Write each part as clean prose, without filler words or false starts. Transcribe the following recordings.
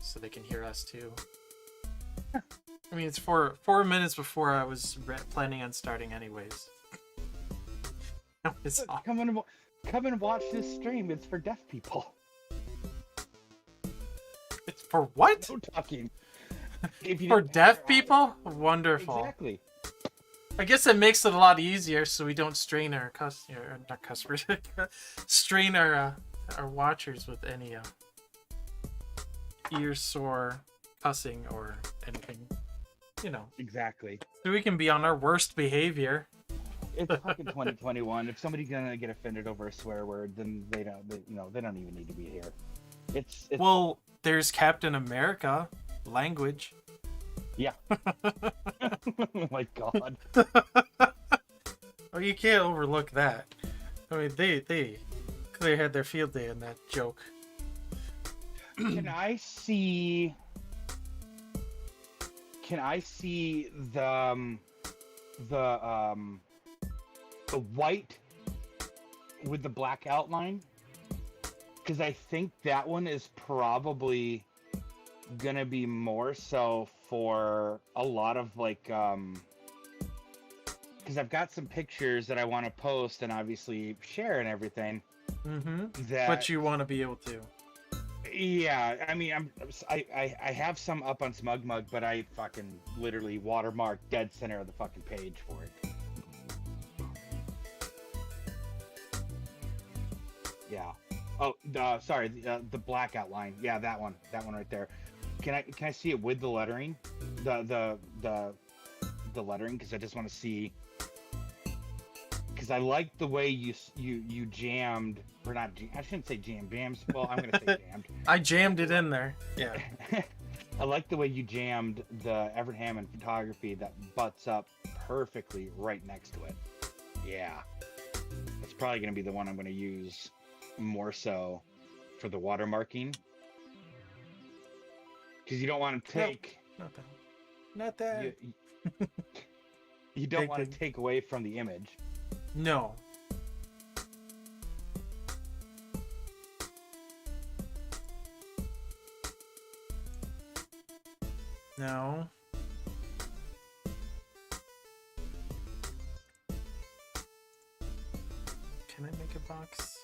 so they can hear us too. I mean, it's 4 minutes before I was planning on starting anyways. It's Come and watch this stream. It's for deaf people. It's for what? No talking. For deaf people? Wonderful. Exactly. I guess it makes it a lot easier, so we don't strain our not customers, strain our watchers with any ear sore cussing or anything, you know. Exactly. So we can be on our worst behavior. It's fucking 2021. If somebody's gonna get offended over a swear word, then they don't even need to be here. It's Well, there's Captain America language. Yeah. Oh my god. Oh, you can't overlook that. I mean, they clearly had their field day in that joke. Can I see the white with the black outline? Because I think that one is probably gonna be more so for a lot of like because I've got some pictures that I want to post and obviously share and everything. But you want to be able to. Yeah, I mean, I have some up on SmugMug, but I fucking literally watermark dead center of the fucking page for it. Yeah. Oh, sorry, the black outline. Yeah, that one right there. Can I see it with the lettering? The lettering, because I just want to see. Because I like the way you jammed, or not. I shouldn't say jams. Well, I'm gonna say jammed. I jammed it in there. Yeah. I like the way you jammed the Evernham and photography that butts up perfectly right next to it. Yeah, it's probably gonna be the one I'm gonna use more so for the watermarking, because you don't want to take. Not that. You don't want to take away from the image. No. No. Can I make a box?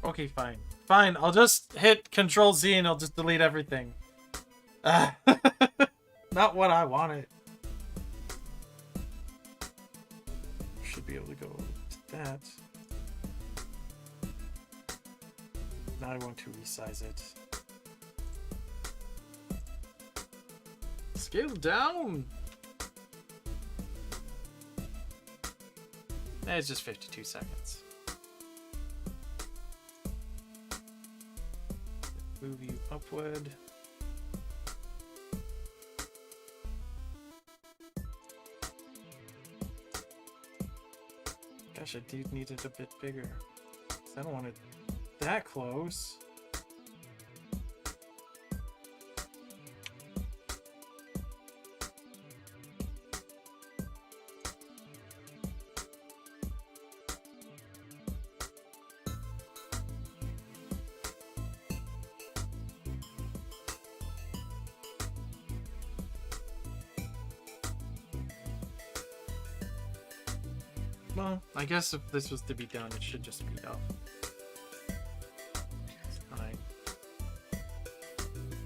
Okay, fine. Fine, I'll just hit Control Z and I'll just delete everything. Not what I wanted. Should be able to go to that. Now I want to resize it. Scale down! It's just 52 seconds. Move you upward. Gosh, I do need it a bit bigger. I don't want it that close. Well, I guess if this was to be done, it should just be up. Fine.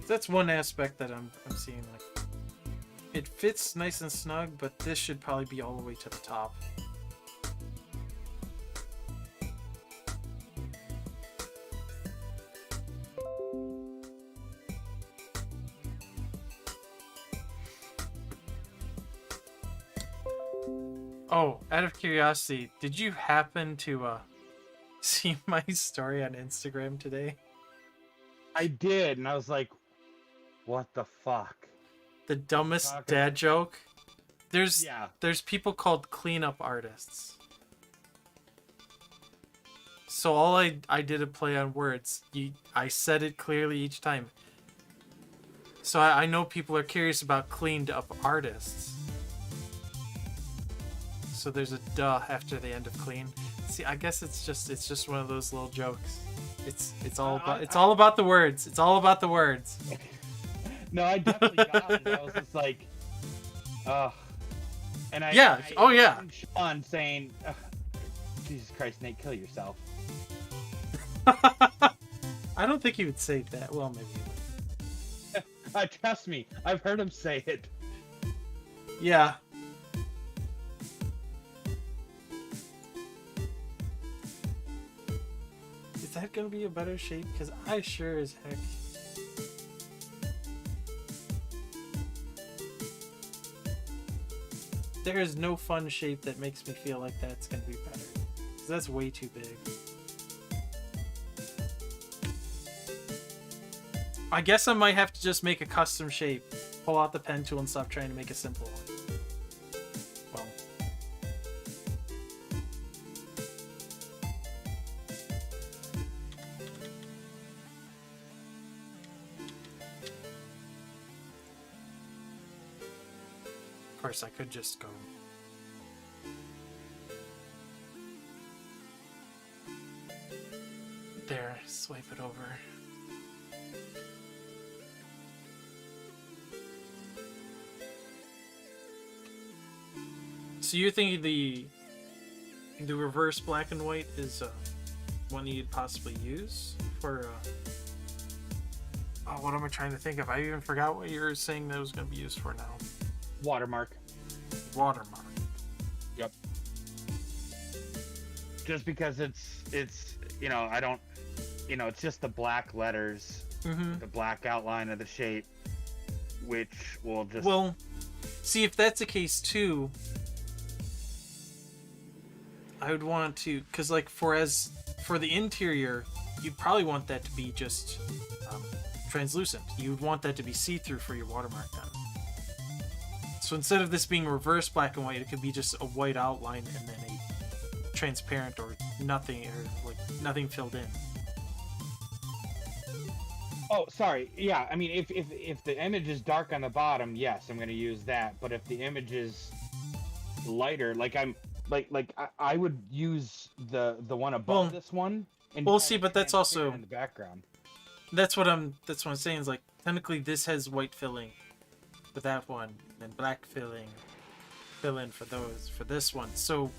That's one aspect that I'm seeing. Like, it fits nice and snug, but this should probably be all the way to the top. Oh, out of curiosity, did you happen to see my story on Instagram today? I did, and I was like, what the fuck? The dumbest dad joke? There's people called cleanup artists. So all I did a play on words. I said it clearly each time. So I know people are curious about cleaned up artists. So there's a duh after the end of clean. See, I guess it's just one of those little jokes. It's all about the words. It's all about the words. No, I definitely got it. I was just like, ugh. And Oh yeah. Sean saying, Jesus Christ, Nate, kill yourself. I don't think he would say that. Well, maybe he would. Trust me, I've heard him say it. Yeah. Is that gonna be a better shape? Because I sure as heck. There is no fun shape that makes me feel like that's gonna be better. Because that's way too big. I guess I might have to just make a custom shape. Pull out the pen tool and stop trying to make a simple one. Well. Of course, I could just go. There, swipe it over. So you're thinking the reverse black and white is one you'd possibly use for oh, what am I trying to think of? I even forgot what you were saying that was going to be used for now. Watermark. Watermark. Yep. Just because it's you know, I don't, you know, it's just the black letters, the black outline of the shape, which will just... Well, see, if that's the case too, I would want to, because like for the interior, you'd probably want that to be just translucent. You'd want that to be see-through for your watermark then. So instead of this being reverse black and white, it could be just a white outline and then a transparent or nothing, or like nothing filled in. Oh, sorry. Yeah, I mean, if the image is dark on the bottom, yes, I'm going to use that. But if the image is lighter, like I would use the one above this one. And we'll see, but that's also in the background. That's what I'm saying is like technically this has white filling for that one and black fill in for this one. So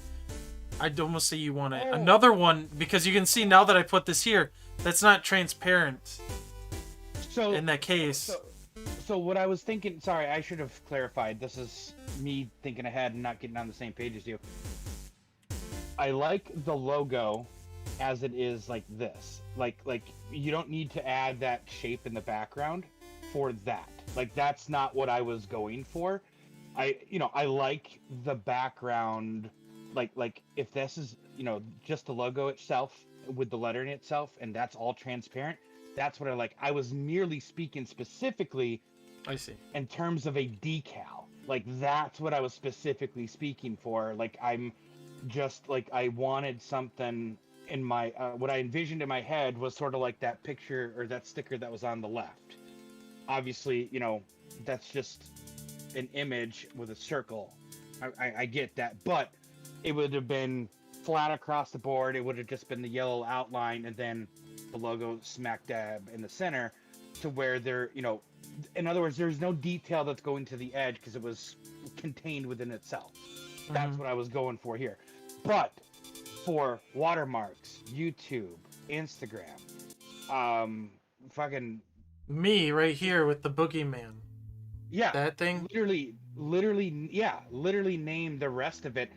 I'd almost say you want another one, because you can see now that I put this here, that's not transparent. So in that case, so what I was thinking, sorry, I should have clarified. This is me thinking ahead and not getting on the same page as you. I like the logo as it is, like this. Like you don't need to add that shape in the background for that. Like that's not what I was going for. I like the background, like if this is, just the logo itself with the lettering itself and that's all transparent, that's what I like. I was merely speaking specifically, I see, in terms of a decal. Like that's what I was specifically speaking for. Like I'm just like, I wanted something in my what I envisioned in my head was sort of like that picture or that sticker that was on the left. Obviously, that's just an image with a circle. I get that, but it would have been flat across the board. It would have just been the yellow outline and then the logo smack dab in the center, to where there, in other words, there's no detail that's going to the edge because it was contained within itself. That's what I was going for here. But for watermarks, YouTube, Instagram, fucking me right here with the BoogieMan. Yeah, that thing. Literally name the rest of it.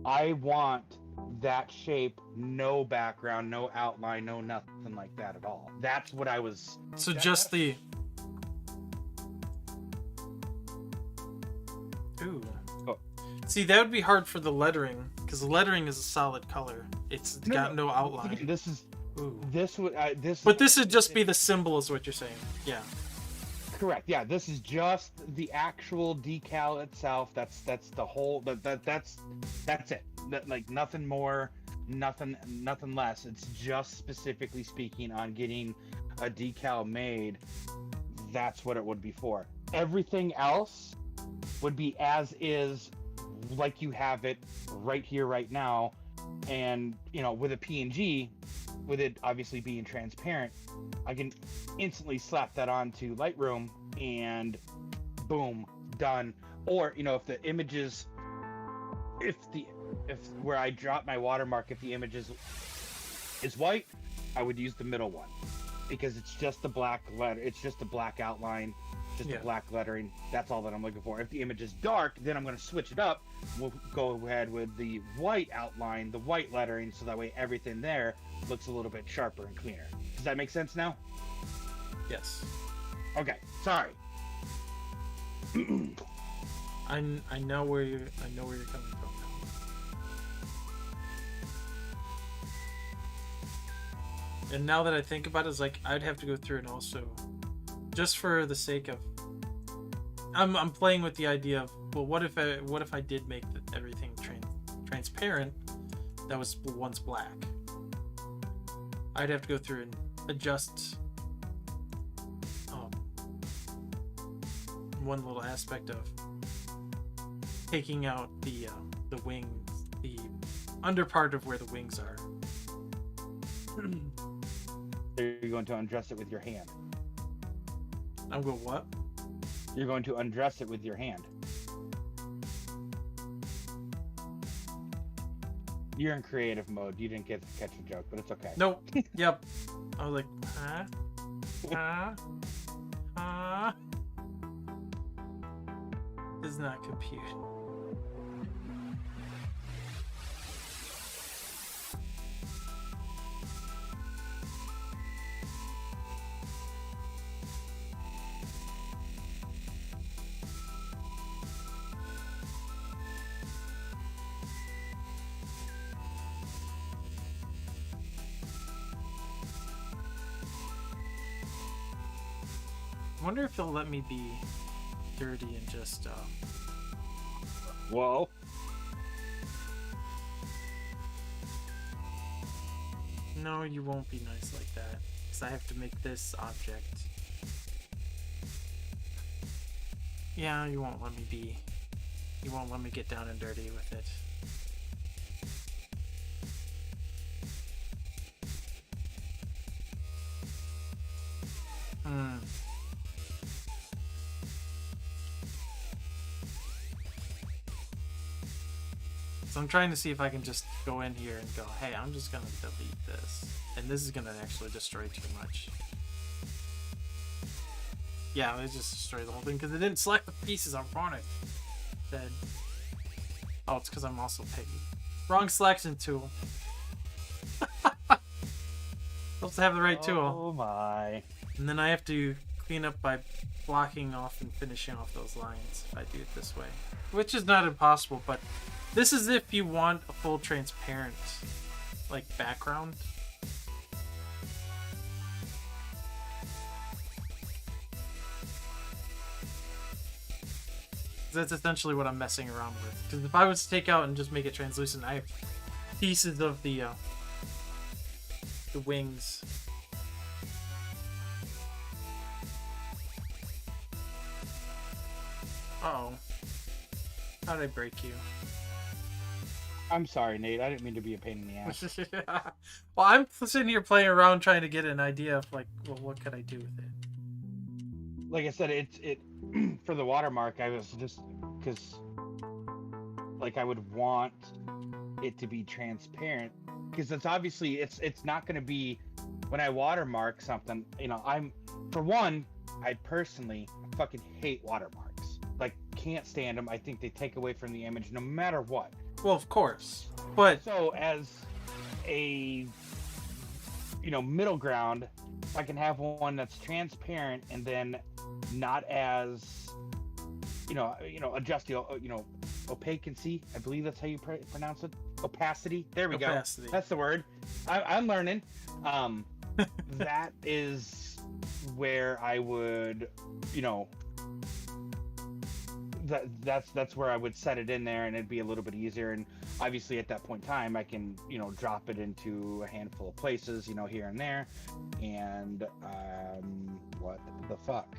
I want that shape, no background, no outline, no nothing like that at all. That's what I was. So just the. Ooh. Oh. See, that would be hard for the lettering, because the lettering is a solid color. It's got no outline. This is. Ooh. This would. But this would just be the symbol, is what you're saying. Yeah. Correct. Yeah, this is just the actual decal itself. That's the whole. That's it. Like nothing more, nothing less. It's just specifically speaking on getting a decal made. that's what it would be for. Everything else would be as is, like you have it right here, right now. And, you know, with a PNG, with it obviously being transparent, I can instantly slap that onto Lightroom and boom, done. Or, you know, if the images, if where I drop my watermark, if the image is white, I would use the middle one, because it's just the black letter, it's just the black outline, just the black lettering. That's all that I'm looking for. If the image is dark, then I'm going to switch it up. We'll go ahead with the white outline, the white lettering, so that way everything there looks a little bit sharper and cleaner. Does that make sense now? Yes. Okay, sorry. I know where you're coming from now. And now that I think about it, it's like I'd have to go through and also, just for the sake of, I'm playing with the idea of, well, what if I did make everything transparent that was once black? I'd have to go through and adjust one little aspect of taking out the wings, the under part of where the wings are. You're going to undress it with your hand. I'm going what? You're going to undress it with your hand. You're in creative mode. You didn't get to catch the joke, but it's okay. Nope. Yep. I was like, huh? Huh? Huh? Does not compute. I wonder if he'll let me be dirty and just Whoa. No, you won't be nice like that, because I have to make this object. Yeah, you won't let me get down and dirty with it. So I'm trying to see if I can just go in here and go, hey, I'm just gonna delete this. And this is gonna actually destroy too much. Yeah, it just destroyed the whole thing because it didn't select the pieces I wanted. Then, oh, it's because I'm also piggy. Wrong selection tool. Supposed to have the right tool. Oh my. And then I have to clean up by blocking off and finishing off those lines if I do it this way. Which is not impossible, but this is if you want a full transparent, like, background. That's essentially what I'm messing around with. Because if I was to take out and just make it translucent, I have pieces of the wings. Uh-oh. How did I break you? I'm sorry, Nate. I didn't mean to be a pain in the ass. Well, I'm sitting here playing around trying to get an idea of, like, well, what could I do with it? Like I said, it for the watermark, I was just, because, like, I would want it to be transparent, because it's obviously, it's not going to be, when I watermark something, you know, for one, I personally fucking hate watermarks. Like, can't stand them. I think they take away from the image no matter what. Well, of course, but so as a, you know, middle ground, I can have one that's transparent and then not as, you know, adjust the, you know, opacancy. I believe that's how you pronounce it. Opacity. There we Opacity. go. That's the word. I'm learning. That is where I would, you know, that's where I would set it in there, and it'd be a little bit easier. And obviously at that point in time, I can, you know, drop it into a handful of places, you know, here and there. And what the fuck?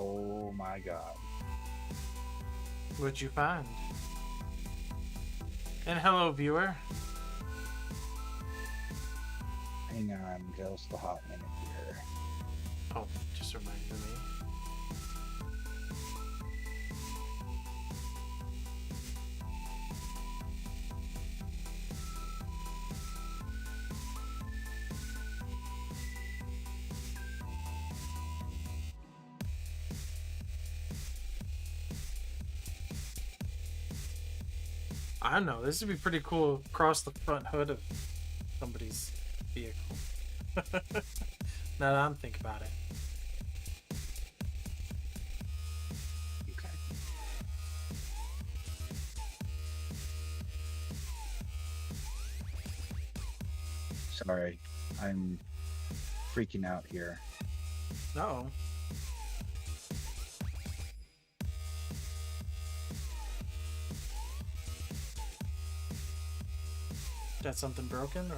Oh my god. What'd you find? And hello, viewer. Hang on, just a hot minute here. Oh, just reminded me. I don't know. This would be pretty cool across the front hood of somebody's vehicle. Now that I'm thinking about it. Okay. Sorry, I'm freaking out here. Uh-oh. Got something broken, or?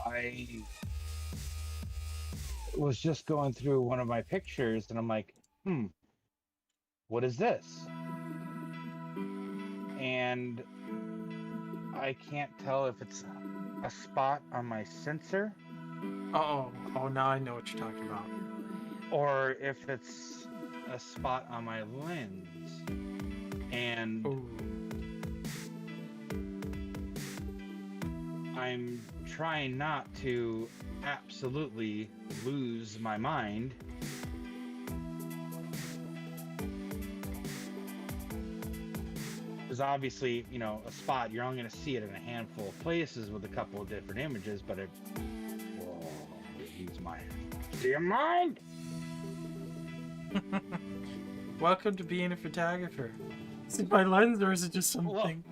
I was just going through one of my pictures and I'm like, what is this? And I can't tell if it's a spot on my sensor Uh-oh. Oh, now I know what you're talking about. or if it's a spot on my lens. And Ooh. I'm trying not to absolutely lose my mind. Because obviously, you know, a spot, you're only going to see it in a handful of places with a couple of different images, but it lose my damn mind. Welcome to being a photographer. Is it my lens, or is it just something?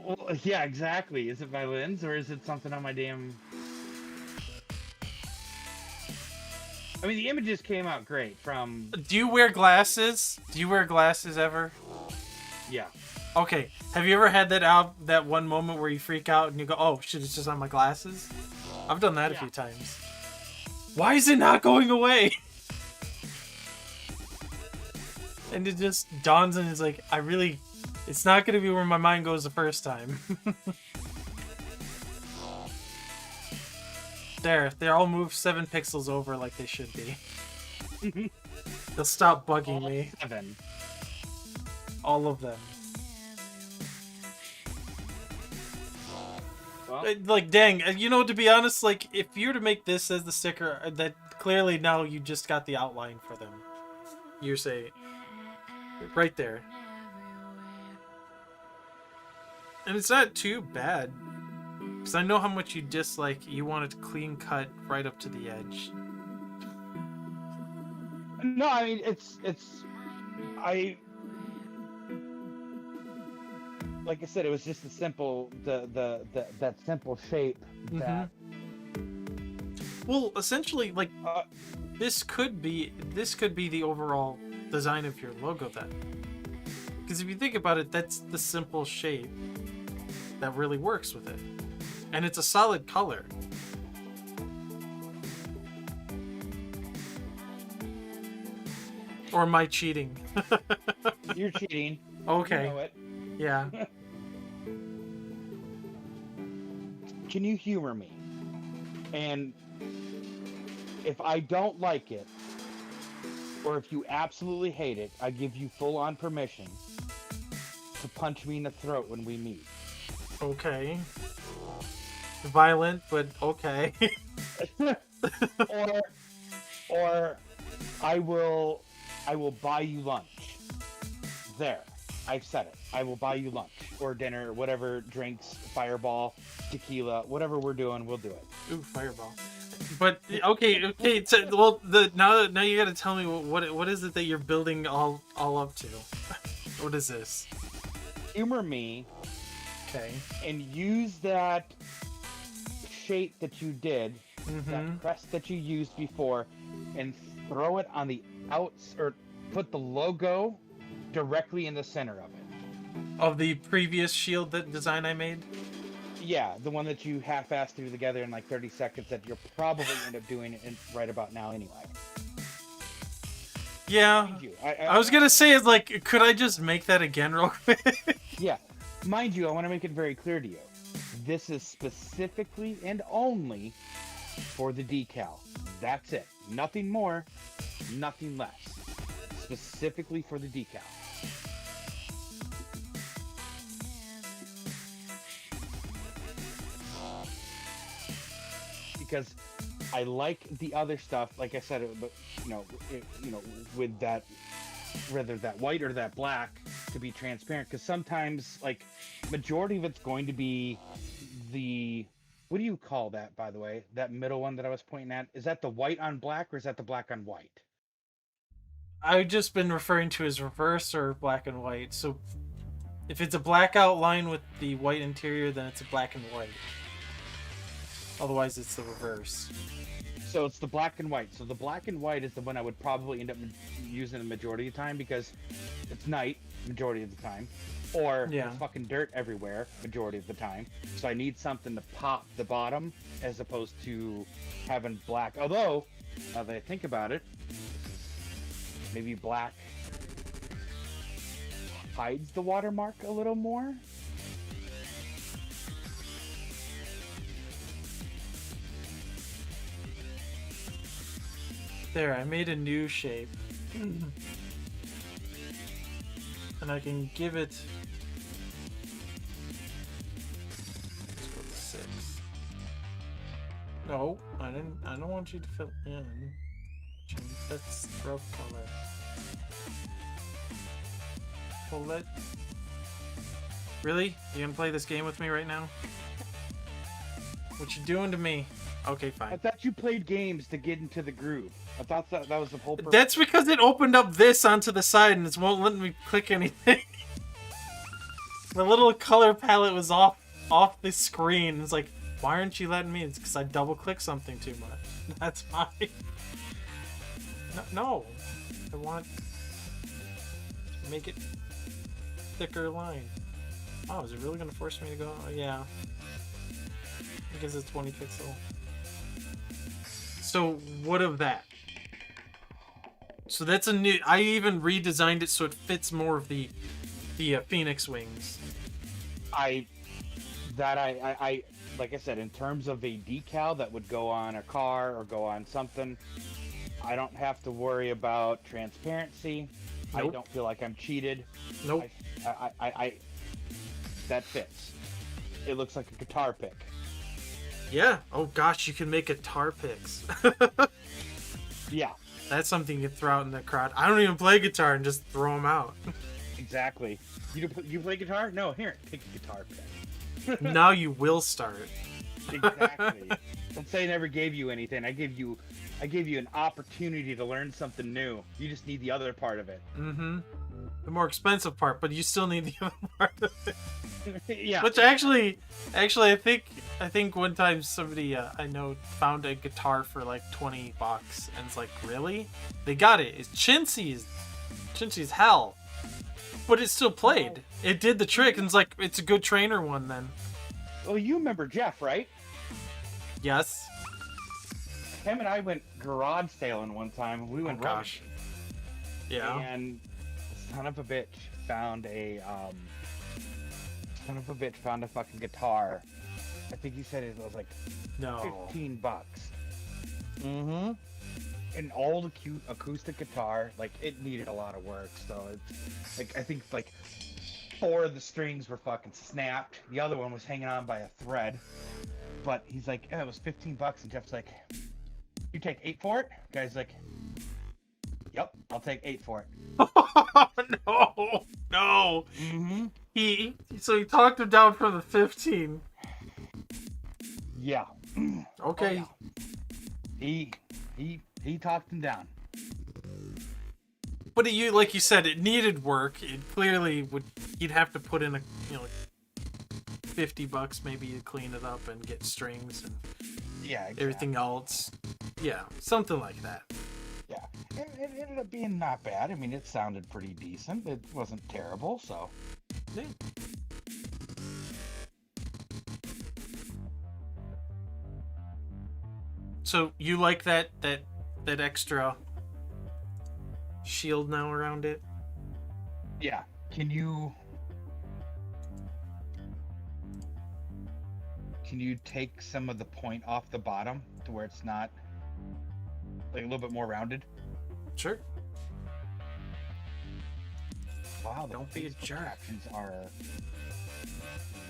Well, yeah, exactly. Is it my lens or is it something on my damn... I mean, the images came out great from... Do you wear glasses? Do you wear glasses ever? Yeah. Okay. Have you ever had that one moment where you freak out and you go, oh shit, it's just on my glasses? I've done that a few times. Why is it not going away? And it just dawns and it's like, it's not going to be where my mind goes the first time. There, they all moved 7 pixels over like they should be. They'll stop bugging me. 7. All of them. Well, Like, dang, you know, to be honest, like, if you were to make this as the sticker, that clearly now you just got the outline for them. You're saying, right there. And it's not too bad. Because I know how much you dislike, you want it clean cut right up to the edge. no, I mean, like I said, it was just a simple, that simple shape that... Well, essentially, like, this could be the overall design of your logo then. Because if you think about it, that's the simple shape that really works with it. And it's a solid color. Or am I cheating? You're cheating. Okay. You know it. Yeah. Can you humor me? And if I don't like it, or if you absolutely hate it, I give you full-on permission to punch me in the throat when we meet. Okay. Violent, but okay. or I will buy you lunch. There. I've said it. I will buy you lunch or dinner, whatever, drinks, fireball, tequila, whatever we're doing, we'll do it. Ooh, fireball. But okay. So, well, now you got to tell me what is it that you're building all up to? What is this? Humor me. Okay. And use that shape that you did, that crest that you used before, and throw it on the outs, or put the logo directly in the center of it. Of the previous shield design I made? Yeah, the one that you half-assed threw together in like 30 seconds that you'll probably end up doing it right about now anyway. Yeah. Mind you, I was gonna say, is like, could I just make that again real quick? yeah, mind you, I want to make it very clear to you. This is specifically and only for the decal. That's it. Nothing more, nothing less. Specifically for the decal. Because I like the other stuff, like I said, but with that, whether that white or that black, to be transparent. Because sometimes, like, majority of it's going to be the, what do you call that, by the way? That middle one that I was pointing at, is that the white on black, or is that the black on white? I've just been referring to as reverse or black and white. So if it's a black outline with the white interior, then it's a black and white. Otherwise, it's the reverse. So it's the black and white. So the black and white is the one I would probably end up using the majority of the time because it's night majority of the time, or there's fucking dirt everywhere majority of the time. So I need something to pop the bottom as opposed to having black. Although, now that I think about it, maybe black hides the watermark a little more. There, I made a new shape. And I can give it... Let's go to 6. No, I don't want you to fill in. That's rough color. Well, Really? You gonna play this game with me right now? What you doing to me? Okay, fine. I thought you played games to get into the groove. I thought that was the whole purpose. That's because it opened up this onto the side and it won't let me click anything. The little color palette was off the screen. It's like, why aren't you letting me? It's because I double click something too much. That's fine. No. I want to make it thicker line. Oh, is it really going to force me to go? Yeah. I guess it's 20 pixel. So what of that? So that's a new. I even redesigned it so it fits more of the Phoenix wings. I like I said, in terms of a decal that would go on a car or go on something, I don't have to worry about transparency. Nope. I don't feel like I'm cheated. Nope. I that fits. It looks like a guitar pick. Yeah. Oh gosh, you can make guitar picks. Yeah. That's something you can throw out in the crowd. I don't even play guitar and just throw them out. Exactly. You play guitar? No, here, pick a guitar pick. Now you will start. Exactly. Don't say I never gave you anything. I gave you an opportunity to learn something new. You just need the other part of it. Mm-hmm. The more expensive part, but you still need the other part of it. Yeah. Which actually, I think one time somebody I know found a guitar for like $20, and it's like, really? They got it. It's chintzy as hell, but it still played. It did the trick, and it's like, it's a good trainer one then. Well, you remember Jeff, right? Yes. Him and I went garage sailing one time. We went. Oh gosh. Yeah. And son of a bitch found a fucking guitar. I think he said it was like $15. Mm-hmm. An old acoustic guitar. Like, it needed a lot of work. So it's like, I think like 4 of the strings were fucking snapped. The other one was hanging on by a thread. But he's like, it was $15, and Jeff's like, you take 8 for it? The guy's like, yep, I'll take 8 for it. No. Mm-hmm. He talked him down from the 15. Yeah. Okay. Oh, yeah. He talked him down. But like you said, it needed work. It clearly would. You'd have to put in $50 maybe to clean it up and get strings and exactly. everything else. Yeah, something like that. Yeah, it ended up being not bad. I mean, it sounded pretty decent. It wasn't terrible, so. Yeah. So you like that extra shield now around it? Yeah. Can you take some of the point off the bottom to where it's not like a little bit more rounded? Sure. Wow, the Don't be a Facebook jerk. captions are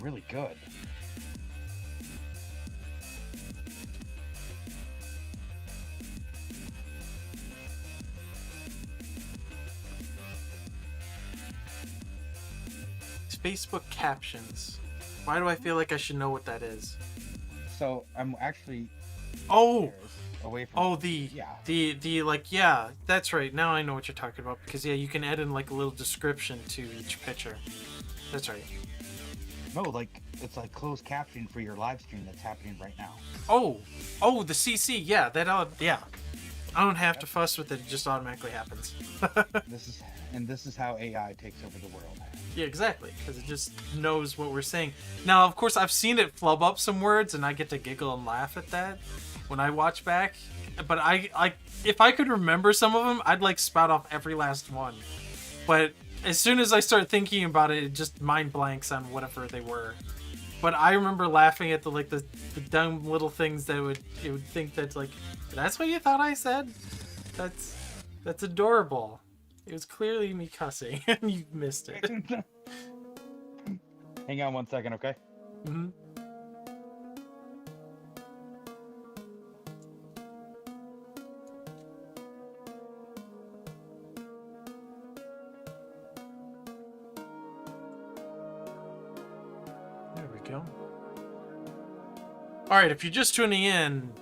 really good. Facebook captions. Why do I feel like I should know what that is? So I'm actually Oh, away from. oh, the like, yeah, that's right. Now I know what you're talking about because yeah, you can add in like a little description to each picture. That's right. No, like it's like closed captioning for your live stream that's happening right now. Oh, the CC. Yeah, yeah. I don't have to fuss with it. It just automatically happens. This is how AI takes over the world. Yeah, exactly, because it just knows what we're saying. Now, of course, I've seen it flub up some words, and I get to giggle and laugh at that when I watch back. But I if I could remember some of them, I'd like spout off every last one. But as soon as I start thinking about it, it just mind blanks on whatever they were. But I remember laughing at the dumb little things that it would think that's like, that's what you thought I said? That's adorable. It was clearly me cussing, and you missed it. Hang on 1 second, okay? Mm-hmm. There we go. All right, if you're just tuning in,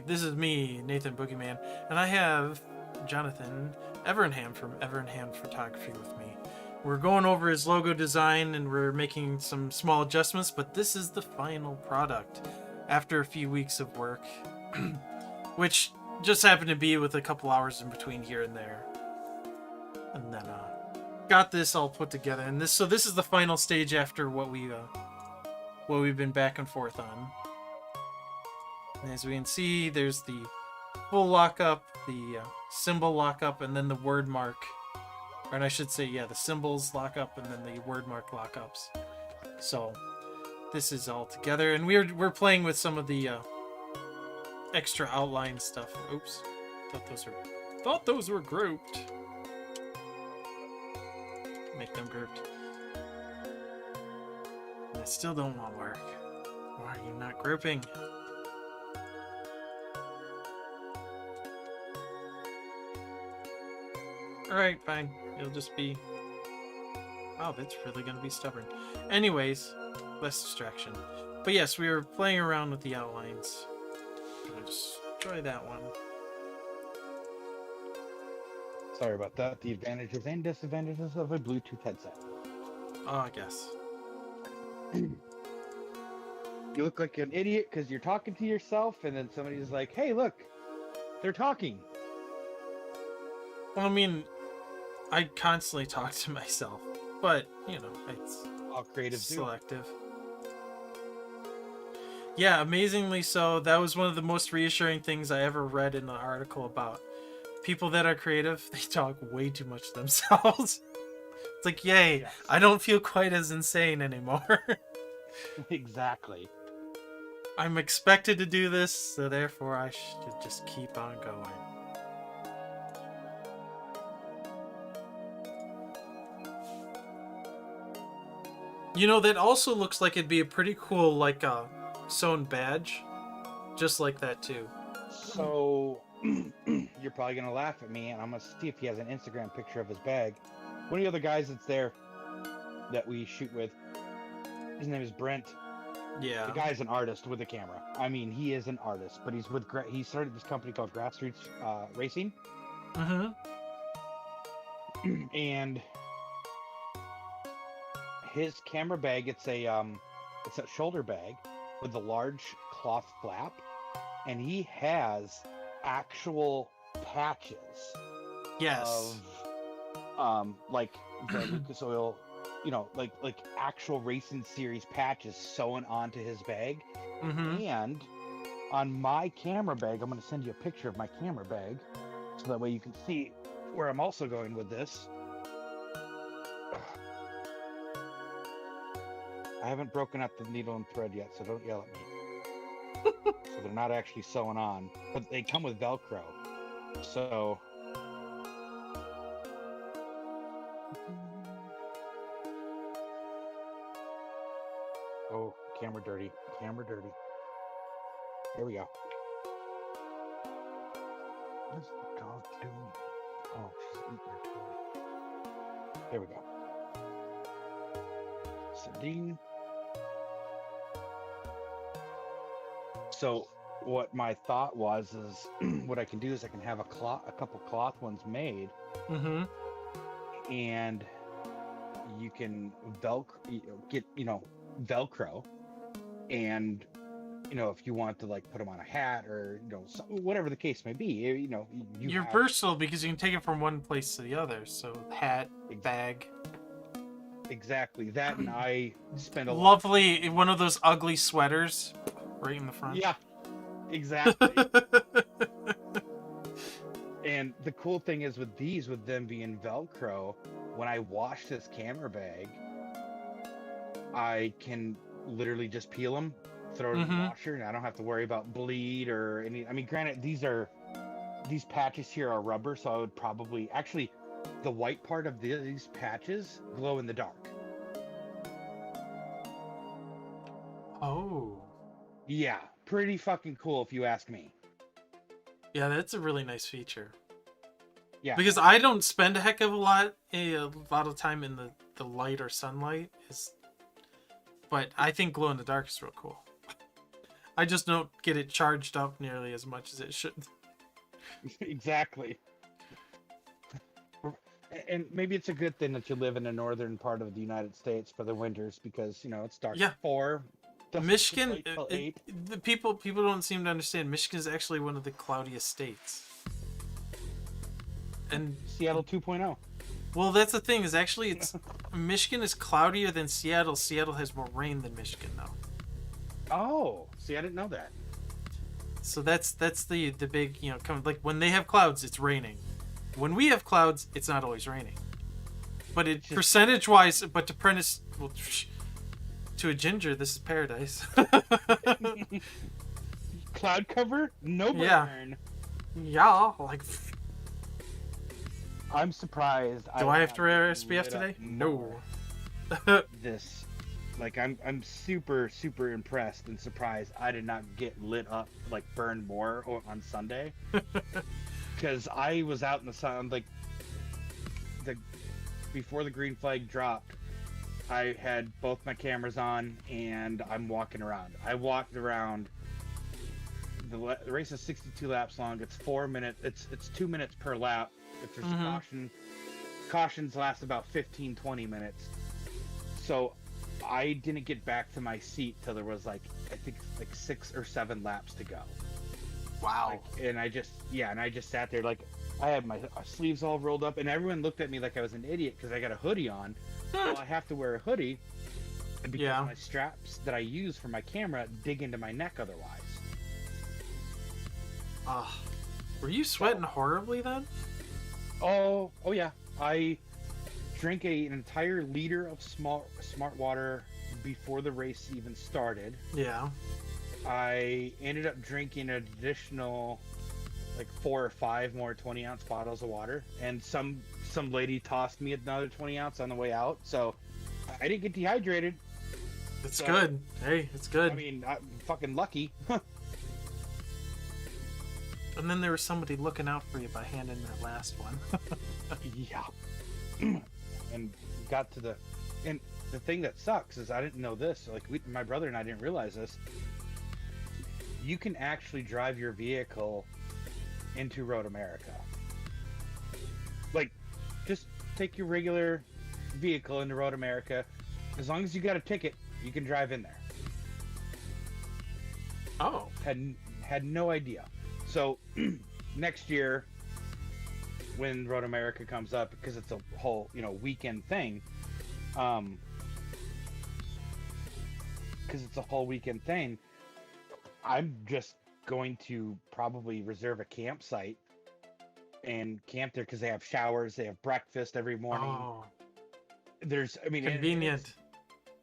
this is me, Nathan BoogieMan, and I have Jonathan Evernham from Evernham Photography with me. We're going over his logo design and we're making some small adjustments, but this is the final product after a few weeks of work, which just happened to be with a couple hours in between here and there. And then got this all put together, and this is the final stage after what we've been back and forth on. And as we can see, there's the full lockup, the symbol lockup, and then the word mark. Or I should say, yeah, the symbols lockup and then the word mark lockups. So this is all together, and we're playing with some of the extra outline stuff. Oops, thought those were grouped. Make them grouped. And it still don't want to work. Why are you not grouping? Alright, fine. It'll just be... Wow, that's really going to be stubborn. Anyways, less distraction. But yes, we were playing around with the outlines. I'm going to destroy that one. Sorry about that. The advantages and disadvantages of a Bluetooth headset. Oh, I guess. You look like an idiot because you're talking to yourself, and then somebody's like, hey, look, they're talking. Well, I mean, I constantly talk to myself, but, you know, it's All creative selective. Yeah, amazingly so. That was one of the most reassuring things I ever read in an article about people that are creative. They talk way too much to themselves. It's like, yay, yes. I don't feel quite as insane anymore. Exactly. I'm expected to do this, so therefore I should just keep on going. You know, that also looks like it'd be a pretty cool, like, sewn badge. Just like that, too. So, you're probably going to laugh at me, and I'm going to see if he has an Instagram picture of his bag. One of the other guys that's there that we shoot with, his name is Brent. Yeah. The guy's an artist with a camera. I mean, he is an artist, but he's with, he started this company called Grassroots Racing. Mm-hmm. And his camera bag, it's a shoulder bag with a large cloth flap, and he has actual patches. Yes. Of like the Lucas Oil, you know, like actual racing series patches sewn onto his bag. Mm-hmm. And on my camera bag, I'm going to send you a picture of my camera bag, so that way you can see where I'm also going with this. I haven't broken up the needle and thread yet, so don't yell at me. So they're not actually sewing on, but they come with Velcro. So oh, camera dirty. Camera dirty. There we go. What is the dog doing? Oh, she's eating her food. There we go. Sardine. So what my thought was is what I can do is I can have a couple cloth ones made, Mm-hmm. and you can get Velcro, and if you want to like put them on a hat or whatever the case may be, You're versatile because you can take it from one place to the other. So hat, bag. Exactly that, and I spend a Lovely, one of those ugly sweaters, right in the front. Yeah, exactly. And the cool thing is with them being Velcro, when I wash this camera bag, I can literally just peel them, throw it in the washer, and I don't have to worry about bleed or any. I mean, granted, these patches here are rubber, so I would probably actually the white part of these patches glow in the dark. Oh. Yeah, pretty fucking cool if you ask me. Yeah, that's a really nice feature. Yeah. Because I don't spend a heck of a lot of time in the light or sunlight. But I think glow in the dark is real cool. I just don't get it charged up nearly as much as it should. Exactly. And maybe it's a good thing that you live in the northern part of the United States for the winters, because it's dark at 4. Michigan, the people don't seem to understand. Michigan is actually one of the cloudiest states. And Seattle 2.0. Well, that's the thing, is actually Michigan is cloudier than Seattle. Seattle has more rain than Michigan, though. Oh, see, I didn't know that. So that's the big, like when they have clouds, it's raining. When we have clouds, it's not always raining. But percentage-wise, but to a ginger, this is paradise. Cloud cover? No burn. Yeah, like... I'm surprised. Do I have to wear SPF today? No. This, like, I'm super, super impressed and surprised I did not get lit up, like, burned more on Sunday. Because I was out in the sun, like, before the green flag dropped, I had both my cameras on, and I'm walking around. I walked around. The race is 62 laps long. It's 4 minutes. It's 2 minutes per lap. If there's a caution, cautions last about 15-20 minutes. So I didn't get back to my seat till there was I think 6 or 7 laps to go. Wow. And I just sat there, like, I had my sleeves all rolled up, and everyone looked at me like I was an idiot because I got a hoodie on. Well, I have to wear a hoodie because my straps that I use for my camera dig into my neck otherwise. Were you sweating horribly then? Oh yeah. I drank an entire liter of smart water before the race even started. Yeah. I ended up drinking an additional 4 or 5 more 20-ounce bottles of water, and some lady tossed me another 20-ounce on the way out, so I didn't get dehydrated. It's good. Hey, it's good. I mean, I'm fucking lucky. And then there was somebody looking out for you by handing that last one. Yeah. And got to and the thing that sucks is I didn't know this. My brother and I didn't realize this. You can actually drive your vehicle into Road America. Just take your regular vehicle into Road America. As long as you got a ticket, you can drive in there. Oh. Had no idea. So next year, when Road America comes up, because it's a whole weekend thing, going to probably reserve a campsite and camp there because they have showers, they have breakfast every morning. Oh, There's, I mean, convenient.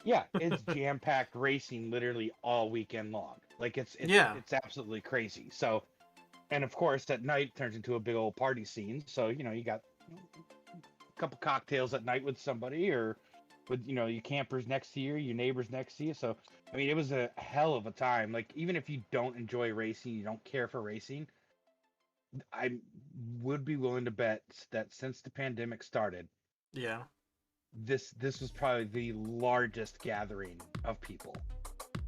it's jam-packed racing literally all weekend long. Like Yeah. it's absolutely crazy. So, and of course at night it turns into a big old party scene. So, you got a couple cocktails at night with somebody, or with, your campers next to you, your neighbors next to you. So, I mean, it was a hell of a time. Like, even if you don't enjoy racing, you don't care for racing, I would be willing to bet that since the pandemic started, Yeah. this was probably the largest gathering of people,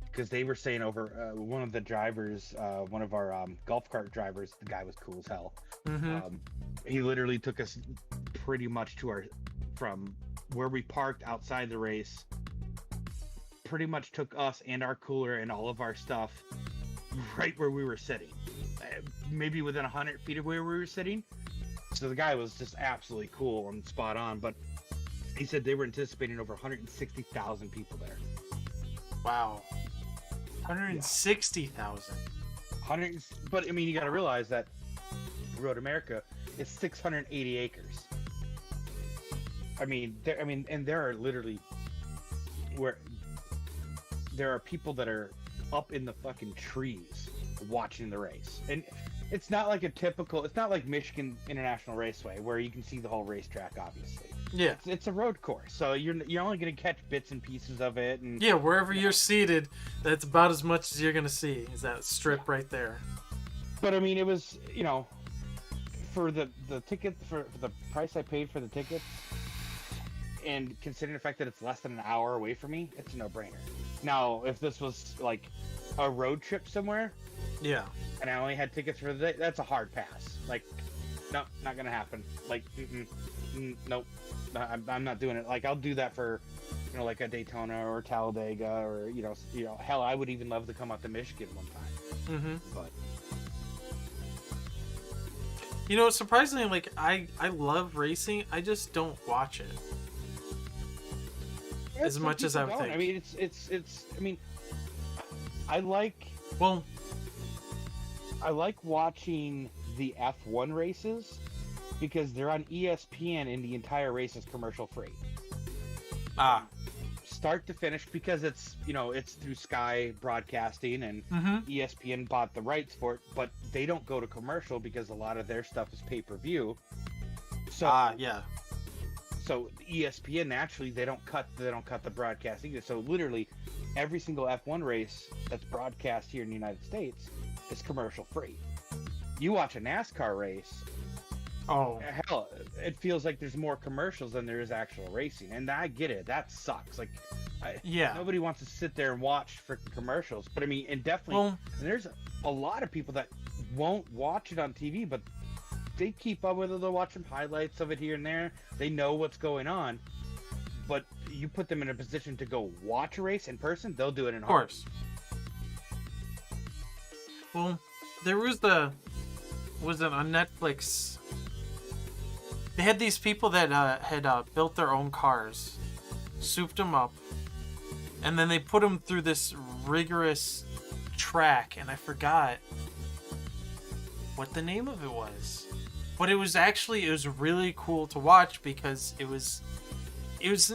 because they were saying over one of the drivers, one of our golf cart drivers, the guy was cool as hell. Mm-hmm. He literally took us pretty much from where we parked outside the race, pretty much took us and our cooler and all of our stuff right where we were sitting, maybe within 100 feet of where we were sitting. So the guy was just absolutely cool and spot on. But he said they were anticipating over 160,000 people there. Wow. 160,000. But I mean, you got to realize that Road America is 680 acres. I mean, and there are literally there are people that are up in the fucking trees watching the race, and it's not like it's not like Michigan International Raceway where you can see the whole racetrack. Obviously, Yeah. it's a road course, so you're only going to catch bits and pieces of it. And Yeah, wherever you're seated, that's about as much as you're going to see, is that strip right there. But I mean, it was, for the ticket, for the price I paid for the tickets, and considering the fact that it's less than an hour away from me, it's a no-brainer. Now, if this was like a road trip somewhere, Yeah. and I only had tickets for the day, that's a hard pass. Like, no, not gonna happen. Like, nope, I'm not doing it. Like, I'll do that for, like a Daytona or Talladega, or hell, I would even love to come out to Michigan one time. Mm-hmm. But Surprisingly, like, I love racing. I just don't watch it as much as I would think. I mean, it's. I mean, I like watching the F1 races because they're on ESPN and the entire race is commercial free. Start to finish, because it's it's through Sky Broadcasting, and ESPN bought the rights for it, but they don't go to commercial because a lot of their stuff is pay-per-view. So yeah. So ESPN, naturally, they don't cut the broadcast either. So literally every single F1 race that's broadcast here in the United States is commercial free. You watch a NASCAR race, Oh, hell, it feels like there's more commercials than there is actual racing, and I get it. That sucks. Like, yeah. nobody wants to sit there and watch freaking commercials. But I mean, and definitely, and there's a lot of people that won't watch it on TV, but they keep up with it. They'll watch some highlights of it here and there. They know what's going on. But you put them in a position to go watch a race in person, they'll do it in a heartbeat. Of course. Well, there was it on Netflix? They had these people that had built their own cars, souped them up, and then they put them through this rigorous track, and I forgot what the name of it was. But it was really cool to watch, because it was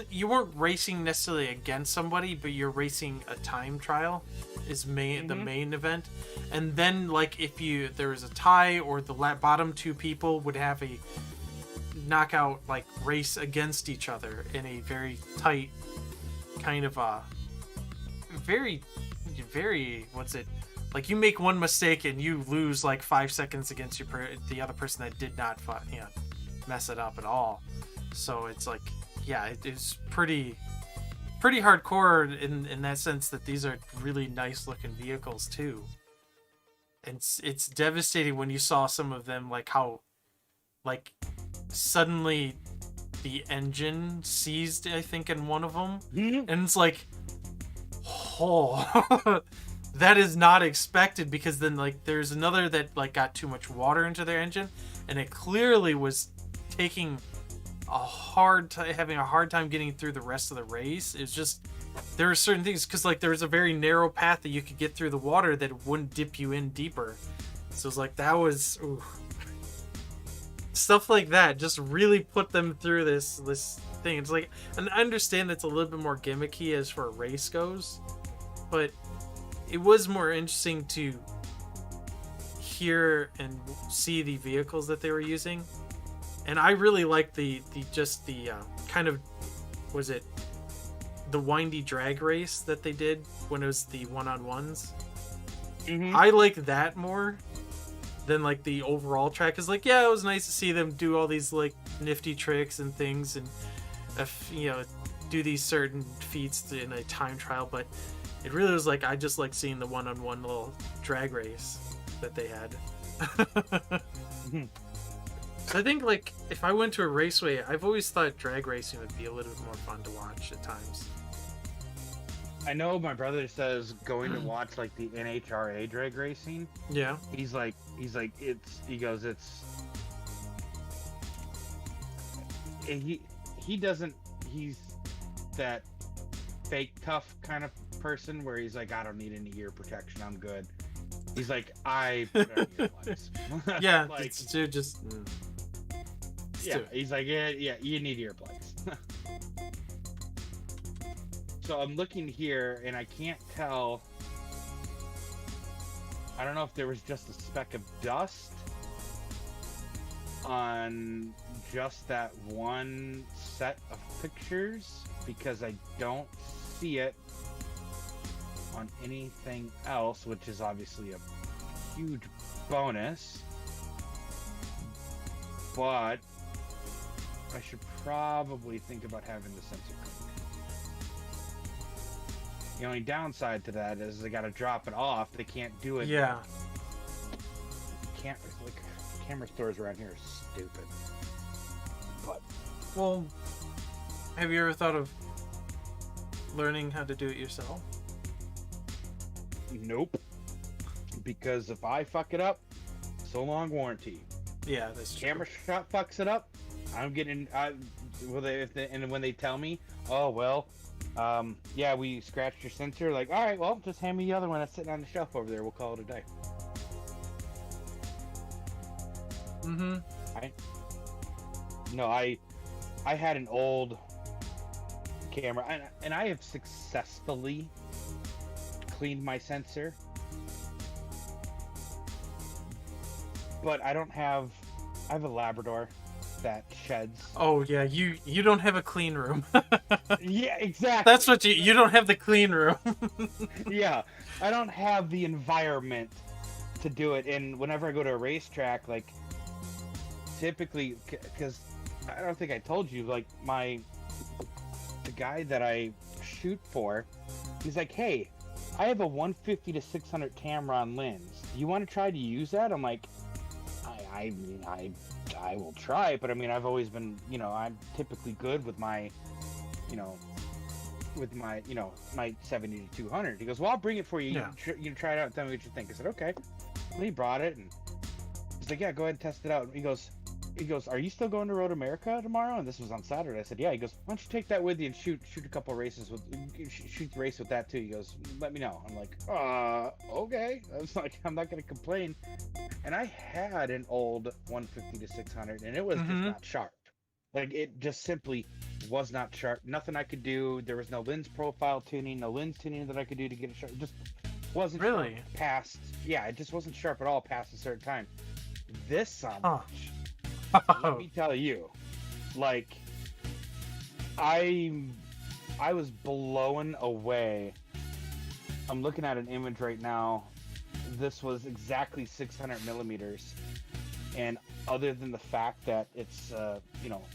you weren't racing necessarily against somebody, but you're racing a time trial is the main event. And then, like, if there was a tie, or the bottom two people would have a knockout, like, race against each other in a very tight kind of very what's it, like, you make one mistake and you lose like 5 seconds against the other person that did not mess it up at all. So it's like, yeah, it is pretty hardcore in that sense, that these are really nice looking vehicles too. And it's devastating when you saw some of them, like how, like, suddenly the engine seized, I think, in one of them, and it's like, oh, that is not expected, because then, like, there's another that, like, got too much water into their engine, and it clearly was taking having a hard time getting through the rest of the race. It's just there are certain things because like there was a very narrow path that you could get through the water that wouldn't dip you in deeper. So it's like that was stuff like that just really put them through this thing. It's like, and I understand it's a little bit more gimmicky as far as race goes, but it was more interesting to hear and see the vehicles that they were using. And I really like the kind of, was it the windy drag race that they did when it was the one-on-ones? Mm-hmm. I like that more than like the overall track. Cause like, yeah, it was nice to see them do all these like nifty tricks and things, and do these certain feats in a time trial. But it really was like I just like seeing the one-on-one little drag race that they had. Mm-hmm. So I think like if I went to a raceway, I've always thought drag racing would be a little bit more fun to watch at times. I know my brother says going to watch like the NHRA drag racing. Yeah. He's like he's that fake tough kind of person where he's like, I don't need any ear protection, I'm good. He's like, I put on earplugs. Yeah, like, he's like, yeah, you need earplugs. So I'm looking here and I can't tell. I don't know if there was just a speck of dust on just that one set of pictures, because I don't see it on anything else, which is obviously a huge bonus. But I should probably think about having the sensor cooked. The only downside to that is they got to drop it off. They can't do it. Yeah. Can't, like, camera stores around here are stupid. But Well, have you ever thought of learning how to do it yourself? nope. Because if I fuck it up, so long warranty. Yeah, that's true. Camera shot fucks it up, I'm getting. And when they tell me, oh well, yeah, we scratched your sensor. Like, all right, well, just hand me the other one that's sitting on the shelf over there. We'll call it a day. Mm-hmm. I had an old camera, and I have successfully cleaned my sensor, but I have a Labrador that sheds. Oh yeah, you don't have a clean room. Yeah, exactly. That's what you don't have the clean room. Yeah, I don't have the environment to do it. And whenever I go to a racetrack, like, typically, because I don't think I told you, like, the guy that I shoot for, he's like, hey, I have a 150 to 600 Tamron lens. Do you want to try to use that? I'm like, I will try, but I mean, I've always been, I'm typically good with my, my 70 to 200. He goes, well, I'll bring it for you. Yeah. You can try it out and tell me what you think. I said, okay. Well, he brought it, and he's like, yeah, go ahead and test it out. He goes, are you still going to Road America tomorrow? And this was on Saturday. I said, yeah. He goes, why don't you take that with you and shoot a couple races shoot the race with that too. He goes, let me know. I'm like, okay. I was like, I'm not going to complain. And I had an old 150 to 600, and it was just not sharp. Like, it just simply was not sharp. Nothing I could do. There was no lens profile tuning, no lens tuning that I could do to get it sharp. It just wasn't really sharp past. Yeah, it just wasn't sharp at all past a certain time. This son let me tell you, like, I was blown away. I'm looking at an image right now. This was exactly 600 millimeters, and other than the fact that it's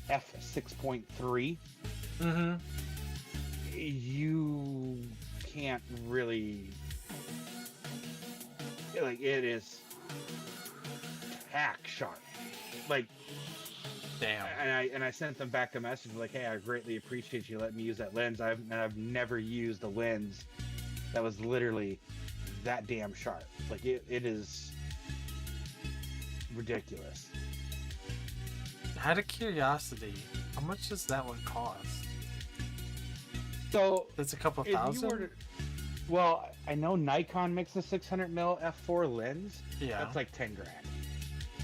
f6.3, you can't really, like, it is tack sharp. Like, damn. And I sent them back a message like, hey, I greatly appreciate you letting me use that lens. I've never used a lens that was literally that damn sharp. Like, it is ridiculous. Out of curiosity, How much does that one cost? So It's a couple if you thousand? were to, well, I know Nikon makes a 600 mm f4 lens. Yeah. That's like 10 grand.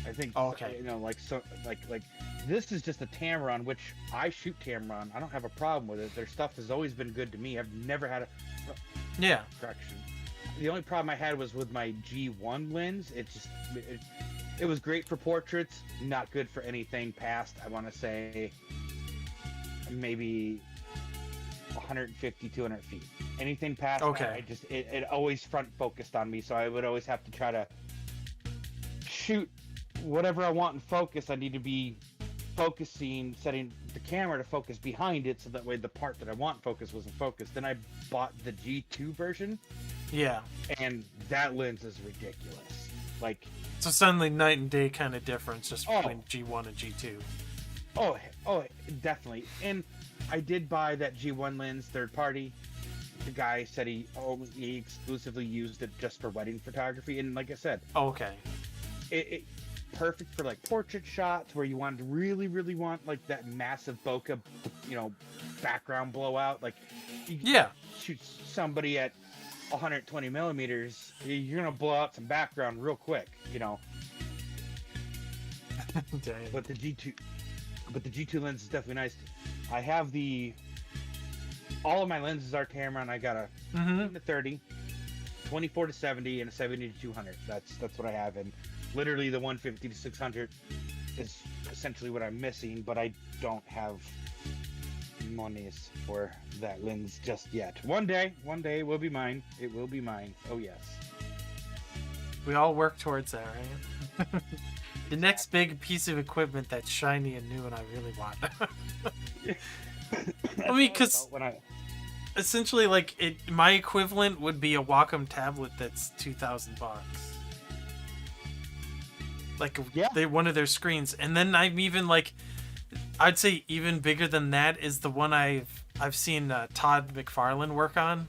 I think. Oh, okay. You know, like so, like this is just a Tamron, which I shoot Tamron. I don't have a problem with it. Their stuff has always been good to me. I've never had a Yeah. correction. The only problem I had was with my G1 lens. It was great for portraits, not good for anything past, I want to say, maybe 150, 200 feet. Anything past Okay. that, it always front focused on me, so I would always have to try to shoot whatever I want in focus. I need to be focusing, setting the camera to focus behind it, so that way the part that I want focus was in focus. Then I bought the G2 version, Yeah. and that lens is ridiculous. Like, So suddenly night and day kind of difference just Oh. between G1 and G2. oh, definitely. And I did buy that G1 lens third party. The guy said he exclusively used it just for wedding photography, and like I said, Oh, okay. it perfect for like portrait shots where you really want like that massive bokeh, you know, background blowout. Like, you Yeah. shoot somebody at 120 millimeters, you're gonna blow out some background real quick, you know. Dang. But the G2 lens is definitely nice. I have all of my lenses are Tamron. I got a 15 to 30, 24 to 70, and a 70 to 200. That's what I have, and literally the 150 to 600 is essentially what I'm missing, but I don't have monies for that lens just yet. One day it will be mine. It will be mine. Oh yes. We all work towards that, right? The next big piece of equipment that's shiny and new and I really want. I mean, because essentially, like, my equivalent would be a Wacom tablet that's $2,000. Like, Yeah. one of their screens, and then I'm even like, I'd say even bigger than that is the one I've seen Todd McFarlane work on,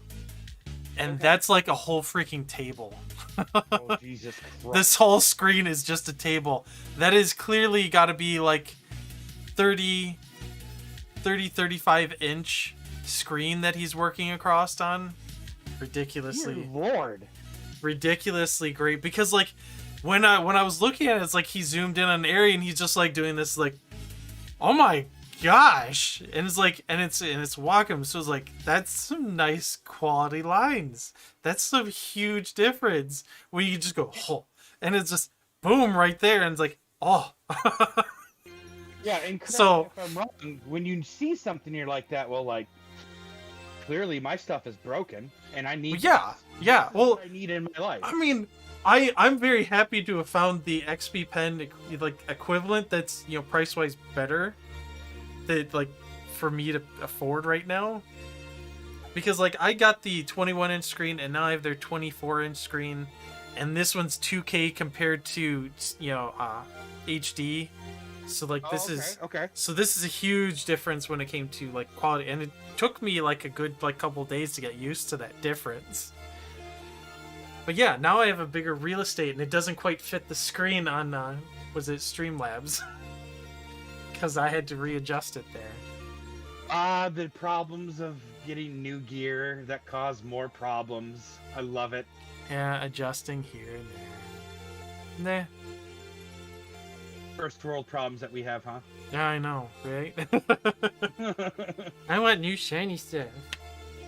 and Okay. that's like a whole freaking table. Oh Jesus Christ. This whole screen is just a table. That is clearly got to be like 35 inch screen that he's working across on. Ridiculously. Dear Lord. Ridiculously great, because like when I was looking at it, it's like he zoomed in on an area and he's just like doing this, like, oh my gosh, and it's like, and it's Wacom, so it's like, that's some nice quality lines. That's some huge difference when you just go, oh, and it's just boom right there, and it's like, oh. Yeah, and correct So- me if I'm wrong, when you see something you're like that, well, like, clearly my stuff is broken, and I need Yeah, well, what I need in my life. I mean, I'm very happy to have found the XP pen like equivalent that's, you know, price wise better, that like for me to afford right now, because like I got the 21-inch screen and now I have their 24-inch screen, and this one's 2K compared to, you know, HD. So like this is okay. so this is a huge difference when it came to like quality, and it took me like a good like couple days to get used to that difference. But yeah, now I have a bigger real estate, and it doesn't quite fit the screen on was it Streamlabs? Because I had to readjust it there. The problems of getting new gear that cause more problems. I love it. Yeah, adjusting here and there. Nah. First world problems that we have, huh? Yeah, I know, right? I want new shiny stuff.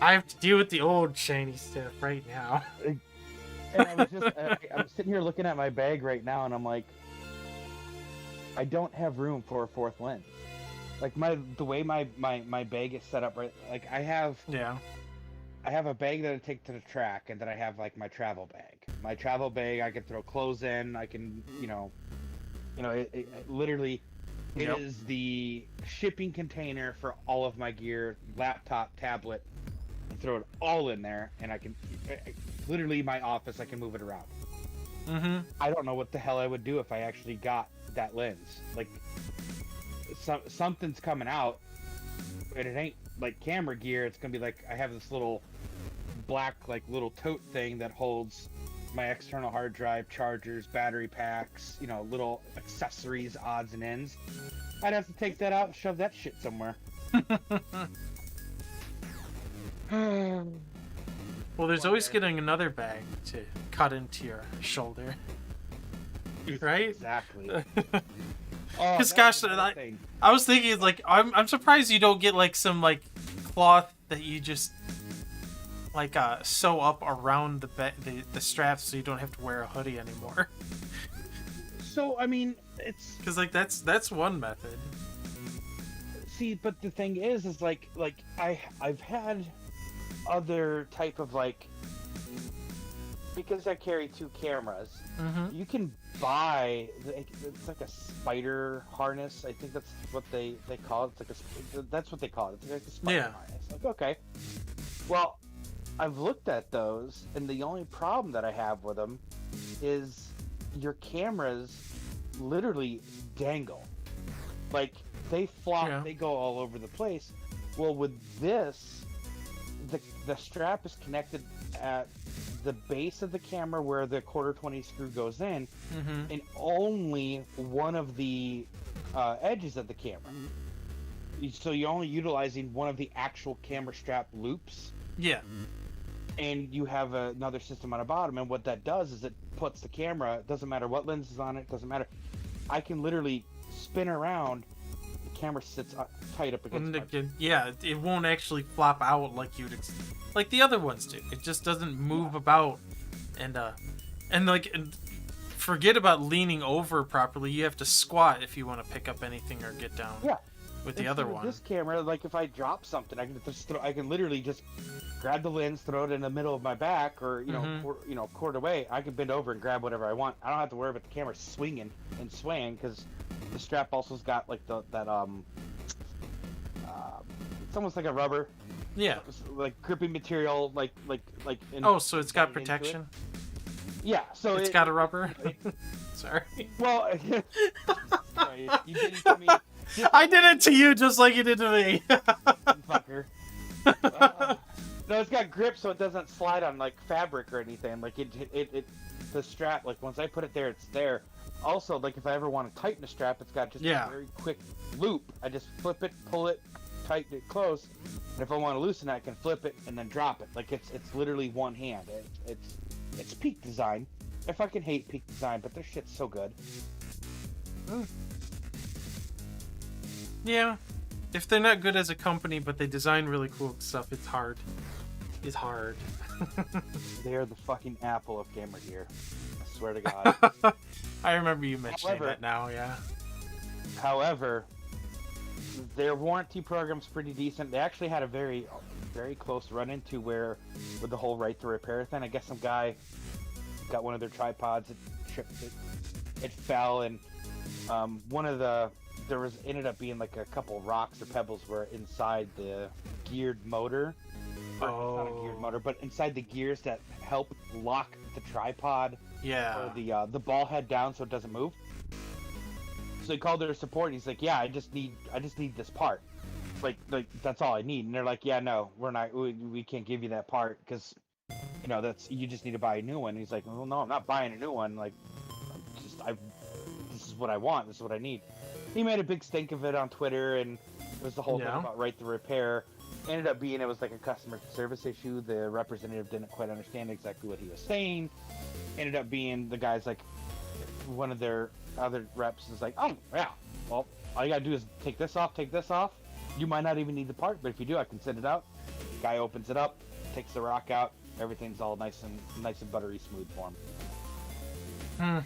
I have to deal with the old shiny stuff right now. And I was just, I'm sitting here looking at my bag right now, and I'm like, I don't have room for a fourth lens. Like the way my bag is set up, right? Like I have a bag that I take to the track, and then I have like my travel bag. My travel bag, I can throw clothes in. I can, it literally, it Yep. is the shipping container for all of my gear, laptop, tablet. I throw it all in there, and I can, literally my office, I can move it around. Mm-hmm. I don't know what the hell I would do if I actually got that lens. Like, something's coming out, but it ain't like camera gear. It's gonna be like, I have this little black, like, little tote thing that holds my external hard drive, chargers, battery packs, little accessories, odds and ends. I'd have to take that out and shove that shit somewhere. Well, there's always getting another bag to cut into your shoulder, right? Exactly. Because gosh, I was thinking like I'm surprised you don't get like some like cloth that you just like sew up around the straps so you don't have to wear a hoodie anymore. So I mean, it's because like that's one method. See, but the thing is like I've had other type of like, because I carry 2 cameras, you can buy, it's like a spider harness. I think that's what they call it. It's like that's what they call it. It's like a spider harness. Like, okay, well, I've looked at those, and the only problem that I have with them is your cameras literally dangle. Like, they flop, they go all over the place. Well, with this, the strap is connected at the base of the camera where the 1/4-20 screw goes in, and only one of the edges of the camera. So you're only utilizing one of the actual camera strap loops. Yeah. And you have another system on the bottom, and what that does is it puts the camera, it doesn't matter what lens is on it, doesn't matter. I can literally spin around, the camera sits tight up against it won't actually flop out like like the other ones do. It just doesn't move about, and forget about leaning over properly. You have to squat if you want to pick up anything or get down. Yeah. With the other one. This camera, like if I drop something, I can literally just grab the lens, throw it in the middle of my back, or quarter away. I can bend over and grab whatever I want. I don't have to worry about the camera swinging and swaying, because the strap also's got like it's almost like a rubber. Yeah. Like gripping material, like. So it's got protection. Yeah. So it's got a rubber. Sorry. Well, sorry, you did it to me. I did it to you just like you did to me. Fucker. No, it's got grip so it doesn't slide on like fabric or anything. Like the strap, like once I put it there, it's there. Also, like if I ever want to tighten the strap, it's got just a very quick loop. I just flip it, pull it, tighten it close. And if I want to loosen it, I can flip it and then drop it. Like it's literally one hand. It's peak design. I fucking hate peak design, but their shit's so good. Yeah, if they're not good as a company, but they design really cool stuff, it's hard. It's hard. They're the fucking Apple of gamer gear. I swear to God. I remember you mentioning that now, yeah. However, their warranty program's pretty decent. They actually had a very, very close run-into with the whole right to repair thing. I guess some guy got one of their tripods, it fell, and there ended up being like a couple rocks or pebbles were inside the geared motor. Or not a geared motor, but inside the gears that help lock the tripod. Yeah. Or the ball head down so it doesn't move. So he called their support. And he's like, "Yeah, I just need this part. Like that's all I need." And they're like, "Yeah, no, we can't give you that part because you just need to buy a new one." And he's like, "Well, no, I'm not buying a new one. Like, this is what I want. This is what I need." He made a big stink of it on Twitter, and it was the whole thing about right to repair. Ended up being it was like a customer service issue. The representative didn't quite understand exactly what he was saying. Ended up being the guy's like, one of their other reps is like, "Oh yeah, well all you gotta do is take this off. You might not even need the part, but if you do, I can send it out." Guy opens it up, takes the rock out. Everything's all nice and buttery smooth for him.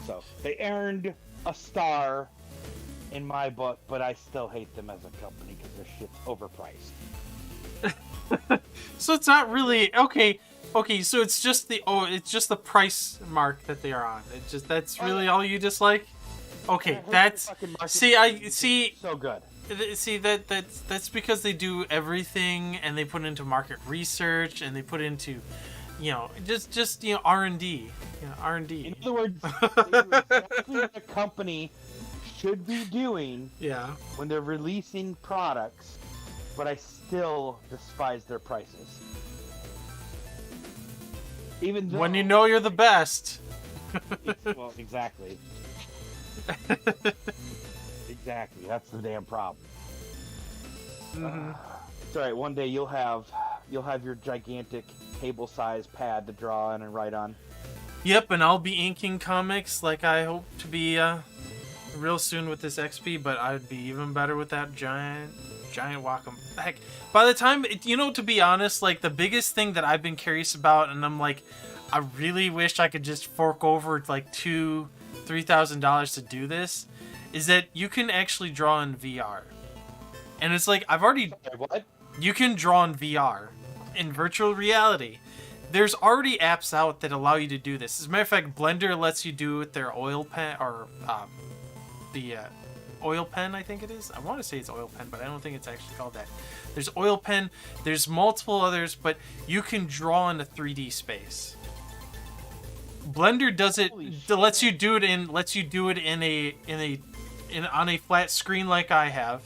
So they earned a star in my book, but I still hate them as a company because their shit's overpriced. So it's not really okay. So it's just the price mark that they are on. That's really all you dislike. Okay, that's so good. See that's because they do everything and they put into market research and they put into just R&D. R&D. In other words, they do exactly what a company should be doing when they're releasing products, but I still despise their prices. Even though, when you know you're the best. Well, exactly. exactly. That's the damn problem. Mm-hmm. It's all right. One day you'll have your gigantic table-sized pad to draw on and write on. Yep, and I'll be inking comics like I hope to be real soon with this XP, but I'd be even better with that giant Wacom. Heck, by the time, to be honest, like, the biggest thing that I've been curious about, and I'm like, I really wish I could just fork over like $2,000-$3,000 to do this, is that you can actually draw in VR. And it's like, What? You can draw in VR, in virtual reality. There's already apps out that allow you to do this. As a matter of fact, Blender lets you do it with their oil pen, or the oil pen, I think it is. I want to say it's oil pen, but I don't think it's actually called that. There's oil pen. There's multiple others, but you can draw in a 3D space. Blender does it. Lets you do it on a flat screen like I have.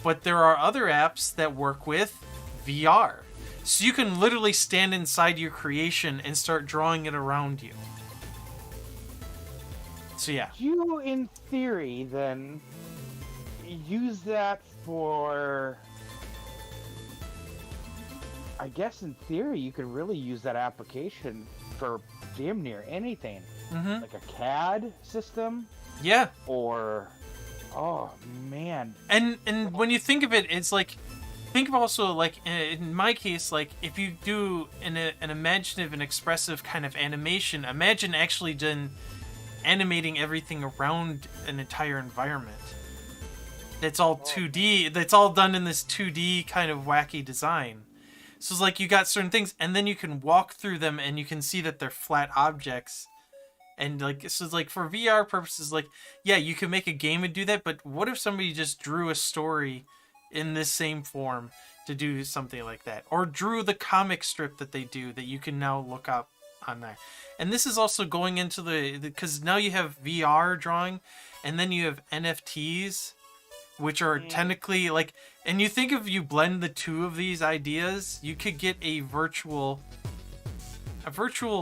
But there are other apps that work with VR. So you can literally stand inside your creation and start drawing it around you. So yeah. You, in theory, then use that for... I guess in theory you could really use that application for damn near anything. Mm-hmm. Like a CAD system? Yeah. Or... Oh, man. And when you think of it, it's like... Think of also, like, in my case, like, if you do an imaginative and expressive kind of animation, imagine actually animating everything around an entire environment. That's all 2D. That's all done in this 2D kind of wacky design. So it's like you got certain things, and then you can walk through them, and you can see that they're flat objects. And, like, so it's like, for VR purposes, like, yeah, you can make a game and do that, but what if somebody just drew a story in this same form to do something like that, or drew the comic strip that they do that you can now look up on there? And this is also going into because now you have VR drawing, and then you have NFTs, which are technically like, and you think if you blend the two of these ideas, you could get a virtual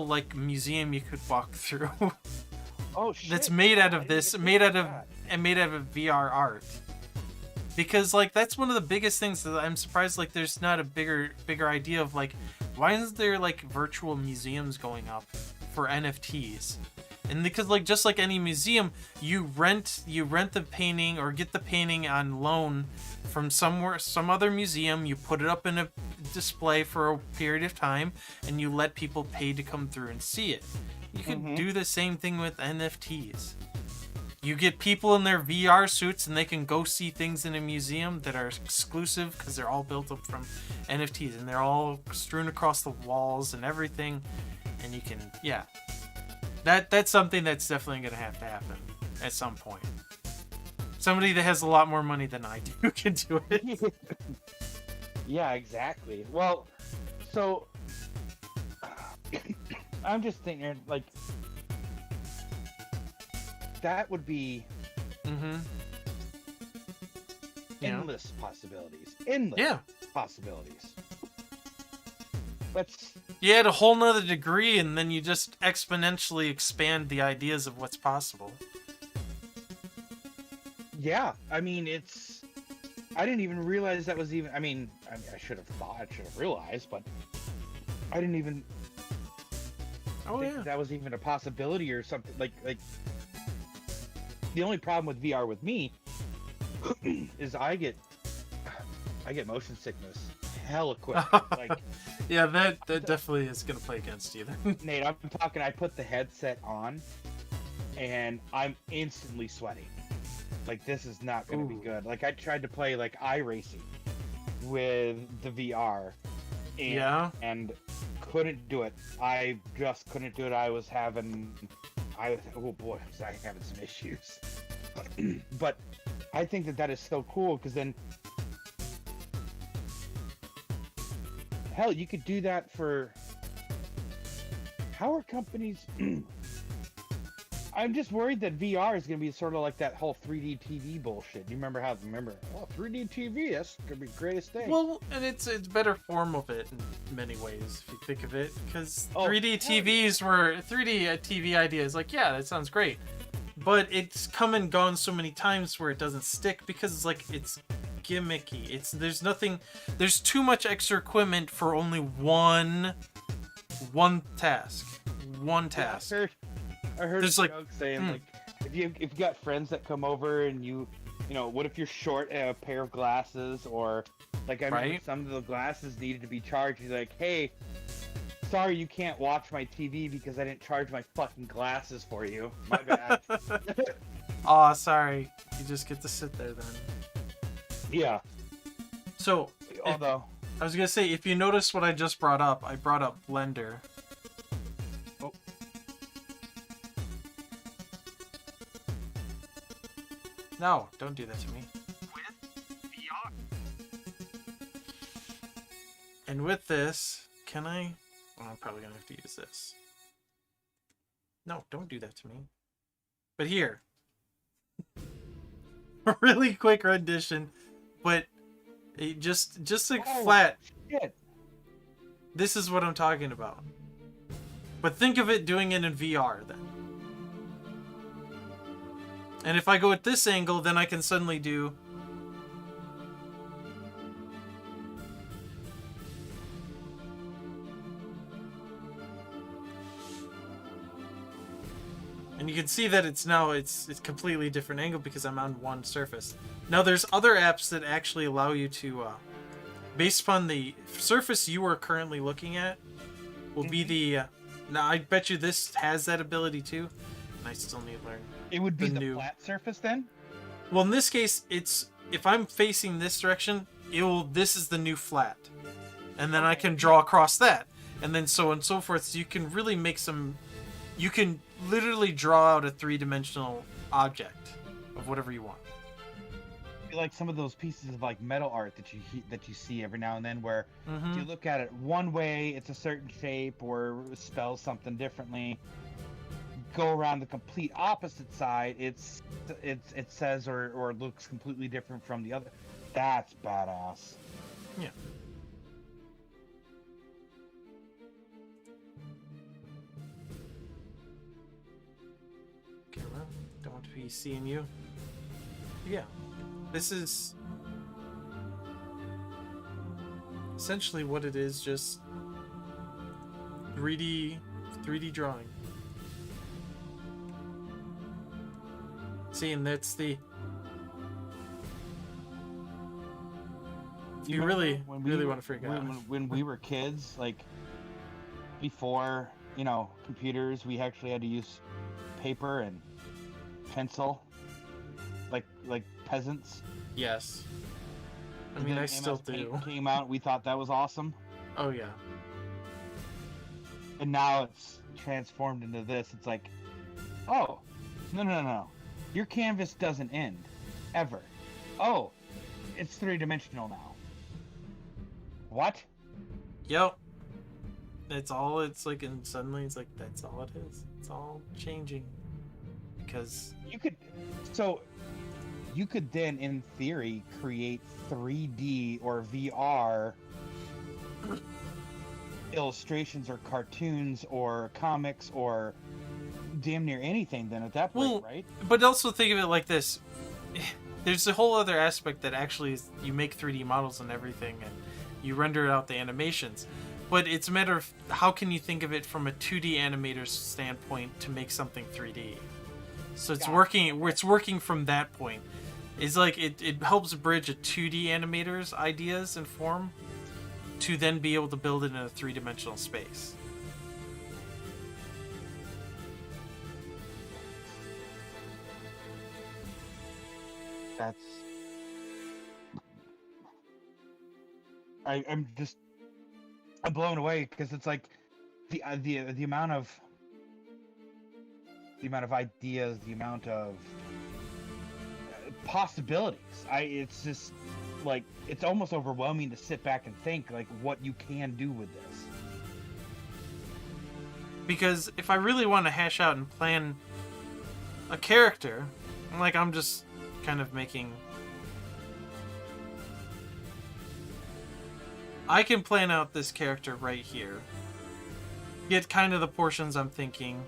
like museum you could walk through. Oh shit. That's made out of this, made out of VR art. Because, like, that's one of the biggest things that I'm surprised, like, there's not a bigger idea of, like, why isn't there, like, virtual museums going up for NFTs? And because, like, just like any museum, you rent the painting or get the painting on loan from some other museum, you put it up in a display for a period of time, and you let people pay to come through and see it. You could do the same thing with NFTs. You get people in their VR suits and they can go see things in a museum that are exclusive because they're all built up from NFTs, and they're all strewn across the walls and everything. And you can, yeah. That's something that's definitely going to happen at some point. Somebody that has a lot more money than I do can do it. Yeah, exactly. Well, so I'm just thinking, like, that would be endless possibilities. Endless possibilities. You add a whole nother degree, and then you just exponentially expand the ideas of what's possible. Yeah, I mean, I didn't even realize that was even... I mean, I should have realized, but I didn't even think that was even a possibility or something. Like, the only problem with VR with me is I get motion sickness hella quick. Like, yeah, that definitely is gonna play against you then. Nate, I'm talking, I put the headset on and I'm instantly sweating. Like, this is not gonna be good. Like, I tried to play like iRacing with the VR and couldn't do it. I just couldn't do it. I was having some issues. But I think that is so cool, because then, hell, you could do that for... How are companies... I'm just worried that VR is going to be sort of like that whole 3D TV bullshit. You remember 3D TV, that's going to be the greatest thing. Well, and it's a better form of it in many ways, if you think of it. Because 3D TVs were... 3D TV ideas, like, yeah, that sounds great. but it's come and gone so many times where it doesn't stick because it's like it's gimmicky. There's too much extra equipment for only one task. One task. Yeah, I heard There's a like joke saying like if you got friends that come over and you know, what if you're short a pair of glasses, or like I remember some of the glasses needed to be charged. He's like, hey, sorry you can't watch my TV because I didn't charge my fucking glasses for you. My bad. Aw, sorry. You just get to sit there then. Yeah. So, although I was gonna say, if you notice what I just brought up, I brought up Blender. Oh. No, don't do that to me. With VR. And with this, can I? Well, I'm probably gonna have to use this. No, don't do that to me. But here. A really quick rendition, but it just like flat. Shit. This is what I'm talking about. But think of it doing it in VR then. And if I go at this angle, then I can suddenly do... And you can see that it's completely different angle because I'm on one surface. Now there's other apps that actually allow you to, based upon the surface you are currently looking at, will be the... now I bet you this has that ability too, and I still need to learn. It would be the new flat surface then? Well, in this case, it's if I'm facing this direction, this is the new flat, and then I can draw across that, and then so on and so forth. So you can really make some. You can literally draw out a three-dimensional object of whatever you want. Like some of those pieces of like metal art that you see every now and then, where if you look at it one way, it's a certain shape or spells something differently. Go around the complete opposite side, it says or looks completely different from the other. That's badass. Yeah. Okay, well, don't want to be seeing you. Yeah. This is essentially what it is, just 3D drawing. See, and that's the... If you really want to freak out. When we were kids, like, before, you know, computers, we actually had to use paper and pencil, like peasants. Yes. I mean, I still do. Came out, we thought that was awesome. Oh, yeah. And now it's transformed into this. It's like, oh, no. Your canvas doesn't end. Ever. Oh, it's three-dimensional now. What? Yep. It's like, and suddenly it's like, that's all it is. It's all changing. Because... You could then, in theory, create 3D or VR illustrations or cartoons or comics or damn near anything then at that point, right? But also think of it like this. There's a whole other aspect that actually is you make 3D models and everything and you render out the animations. But it's a matter of how can you think of it from a 2D animator's standpoint to make something 3D. So it's working from that point. It's like it helps bridge a 2D animator's ideas and form to then be able to build it in a three-dimensional space. I'm blown away because it's like the amount of ideas, the amount of possibilities. It's just like it's almost overwhelming to sit back and think like what you can do with this. Because if I really want to hash out and plan a character, like I'm just kind of making... I can plan out this character right here. Get kind of the portions I'm thinking.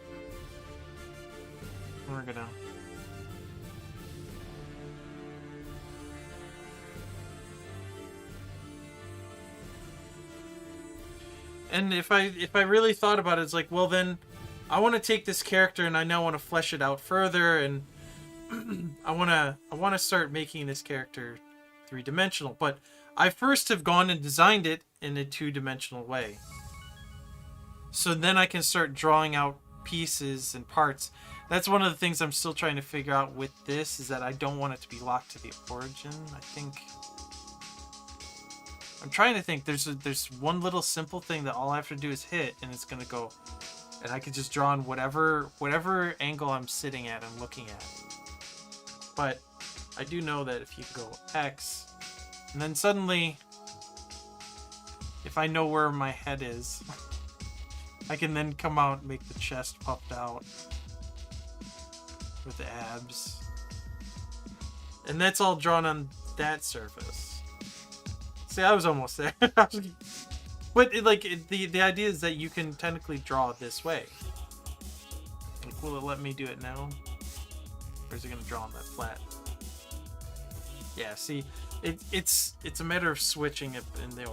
We're gonna And if I really thought about it, it's like, well then, I want to take this character and I now want to flesh it out further, and I want to start making this character three-dimensional. But I first have gone and designed it in a two-dimensional way. So then I can start drawing out pieces and parts. That's one of the things I'm still trying to figure out with this, is that I don't want it to be locked to the origin. I think I'm trying to think. There's one little simple thing that all I have to do is hit, and it's gonna go, and I can just draw on whatever angle I'm sitting at and looking at. But I do know that if you go X, and then suddenly, if I know where my head is, I can then come out and make the chest puffed out with the abs. And that's all drawn on that surface. See, I was almost there. But the idea is that you can technically draw it this way. Like, will it let me do it now? Or is it going to draw on that flat? Yeah, see, it's a matter of switching it in the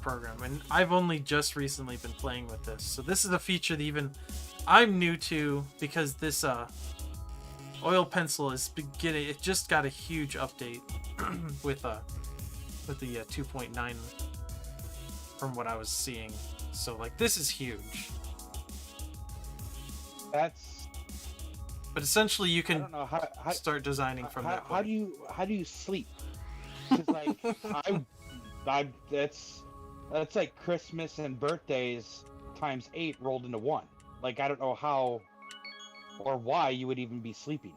program, and I've only just recently been playing with this, so this is a feature that even I'm new to, because this oil pencil is beginning. It just got a huge update with the 2.9 from what I was seeing. So like, this is huge. But essentially you can start designing from that point. How do you sleep? Because like that's like Christmas and birthdays times 8 rolled into 1. Like, I don't know how or why you would even be sleeping.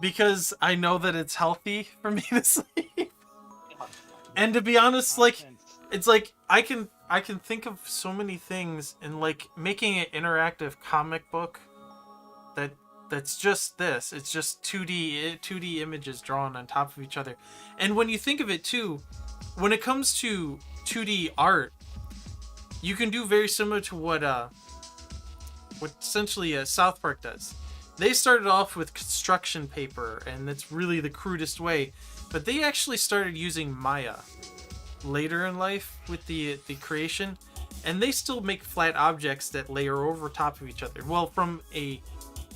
Because I know that it's healthy for me to sleep. And to be honest, like, it's like I can think of so many things, and like making an interactive comic book that's just this. It's just 2D images drawn on top of each other. And when you think of it too, when it comes to 2D art, you can do very similar to what essentially South Park does. They started off with construction paper, and that's really the crudest way, but they actually started using Maya later in life with the creation, and they still make flat objects that layer over top of each other. Well, from a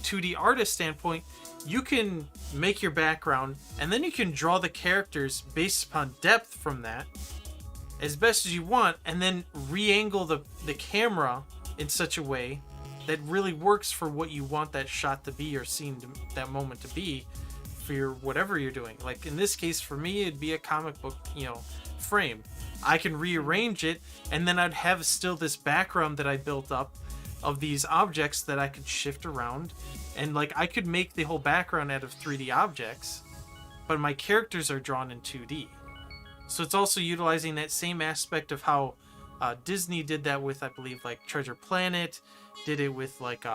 2D artist standpoint, you can make your background, and then you can draw the characters based upon depth from that as best as you want, and then re-angle the camera in such a way that really works for what you want that shot to be, or scene that moment to be, for your whatever you're doing. Like in this case, for me, it'd be a comic book, frame. I can rearrange it, and then I'd have still this background that I built up of these objects that I could shift around, and like I could make the whole background out of 3D objects, but my characters are drawn in 2D. So it's also utilizing that same aspect of how Disney did that with, I believe, like Treasure Planet, did it with like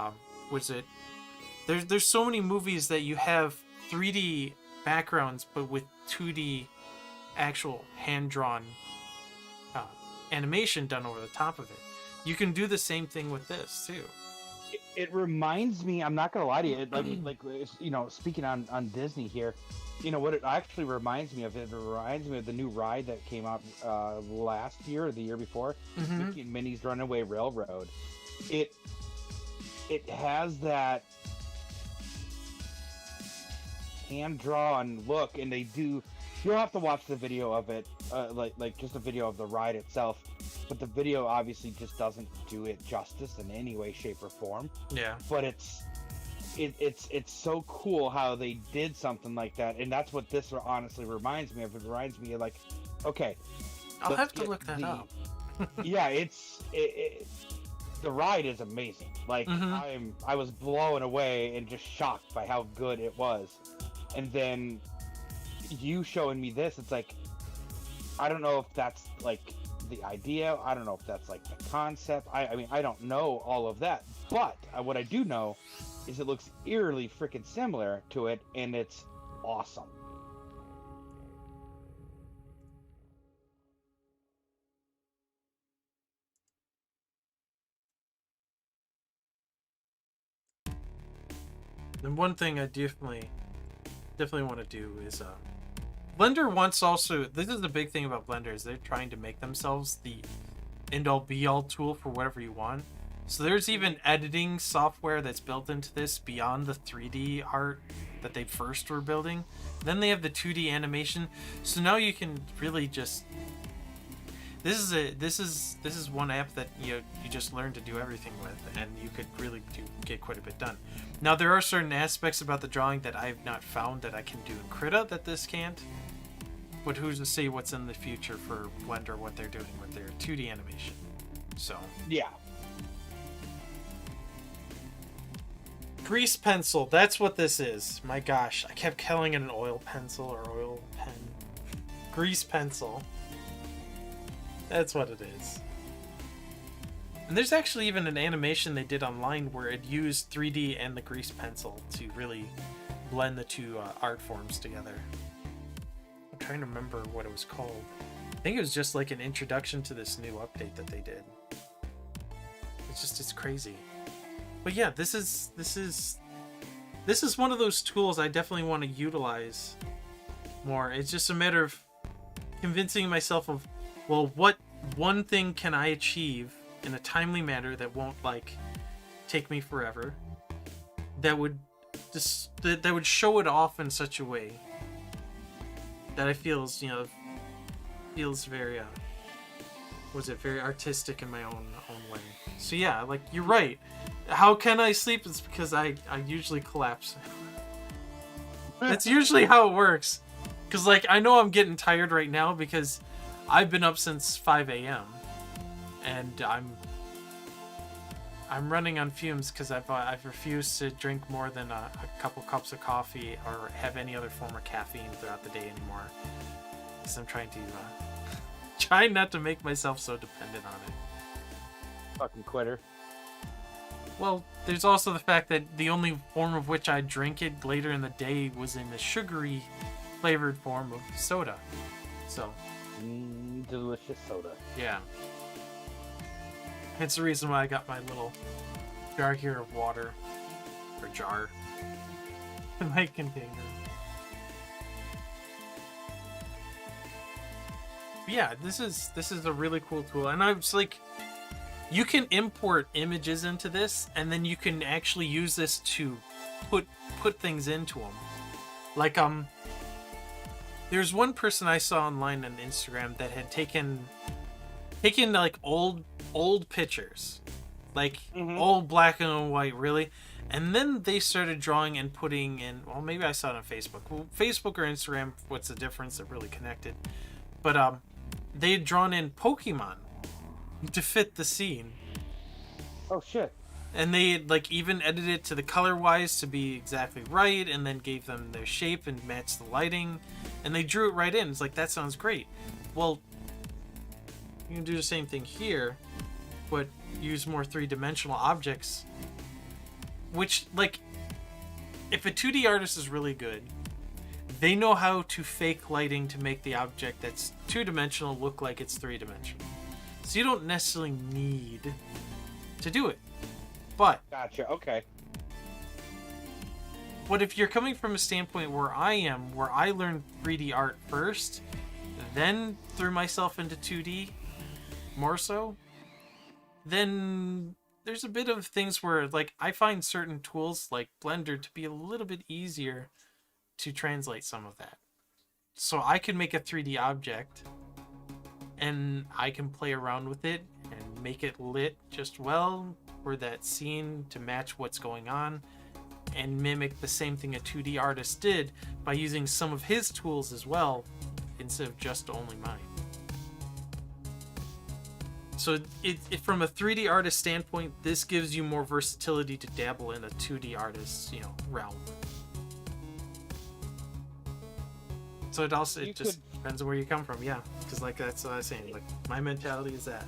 there's so many movies that you have 3D backgrounds but with 2D actual hand-drawn animation done over the top of it. You can do the same thing with this too. It reminds me, I'm not gonna lie to you, speaking on Disney here, what it actually reminds me of? It reminds me of the new ride that came out last year or the year before, Mickey and Minnie's Runaway Railroad. It has that hand-drawn look, and you'll have to watch the video of it, like just a video of the ride itself, but the video obviously just doesn't do it justice in any way, shape, or form. Yeah. But it's so cool how they did something like that, and that's what this honestly reminds me of. It reminds me of, like, okay, I'll have to look that up. Yeah, the ride is amazing. Like, I was blown away and just shocked by how good it was. And then you showing me this, it's like, I don't know if that's like the idea, I don't know if that's like the concept, I mean I don't know all of that, but what I do know is it looks eerily freaking similar to it, and it's awesome. And one thing I definitely want to do is Blender wants also, this is the big thing about Blender, is they're trying to make themselves the end-all be-all tool for whatever you want. So there's even editing software that's built into this beyond the 3D art that they first were building. Then they have the 2D animation. So now you can really just... This is one app that you just learn to do everything with, and you could really get quite a bit done. Now there are certain aspects about the drawing that I've not found that I can do in Krita that this can't. But who's to say what's in the future for Blender, what they're doing with their 2D animation. So Yeah. Grease pencil, that's what this is. My gosh, I kept calling it an oil pencil or oil pen. Grease pencil. That's what it is. And there's actually even an animation they did online where it used 3D and the grease pencil to really blend the two art forms together. I'm trying to remember what it was called. I think it was just like an introduction to this new update that they did. It's crazy. But yeah, this is one of those tools I definitely want to utilize more. It's just a matter of convincing myself of, well, what one thing can I achieve in a timely manner that won't like take me forever, that would that would show it off in such a way that I feels very very artistic in my own way. So yeah, like you're right. How can I sleep? It's because I usually collapse. That's usually how it works. Because like I know I'm getting tired right now because I've been up since 5 a.m. and I'm running on fumes because I've refused to drink more than a couple cups of coffee or have any other form of caffeine throughout the day anymore. Because I'm trying to try not to make myself so dependent on it. Fucking quitter. Well, there's also the fact that the only form of which I drink it later in the day was in the sugary flavored form of soda. So, Delicious soda. yeah. It's the reason why I got my little jar here of water. Or jar. In my container. But yeah, this is a really cool tool. And I was like, you can import images into this, and then you can actually use this to put things into them. Like, there's one person I saw online on Instagram that had taken like old pictures, like old black and white, really, and then they started drawing and putting in. Well, maybe I saw it on Facebook. Well, Facebook or Instagram, what's the difference? They're really connected. But they had drawn in Pokemon to fit the scene. Oh shit. And they like even edited it to the color wise to be exactly right, and then gave them their shape and matched the lighting, and they drew it right in. It's like, that sounds great. Well, you can do the same thing here, but use more three-dimensional objects, which, like, if a 2D artist is really good, they know how to fake lighting to make the object that's two-dimensional look like it's three-dimensional. So you don't necessarily need to do it. But Gotcha. Okay. if you're coming from a standpoint where I am, where I learned 3D art first, then threw myself into 2D more so, then there's a bit of things where, like, I find certain tools like Blender to be a little bit easier to translate some of that. So I can make a 3D object and I can play around with it and make it lit just well for that scene to match what's going on, and mimic the same thing a 2D artist did by using some of his tools as well instead of just only mine. So it from a 3D artist standpoint, this gives you more versatility to dabble in a 2D artist's, realm. So it also just depends on where you come from, yeah. Because like that's what I was saying, like my mentality is that.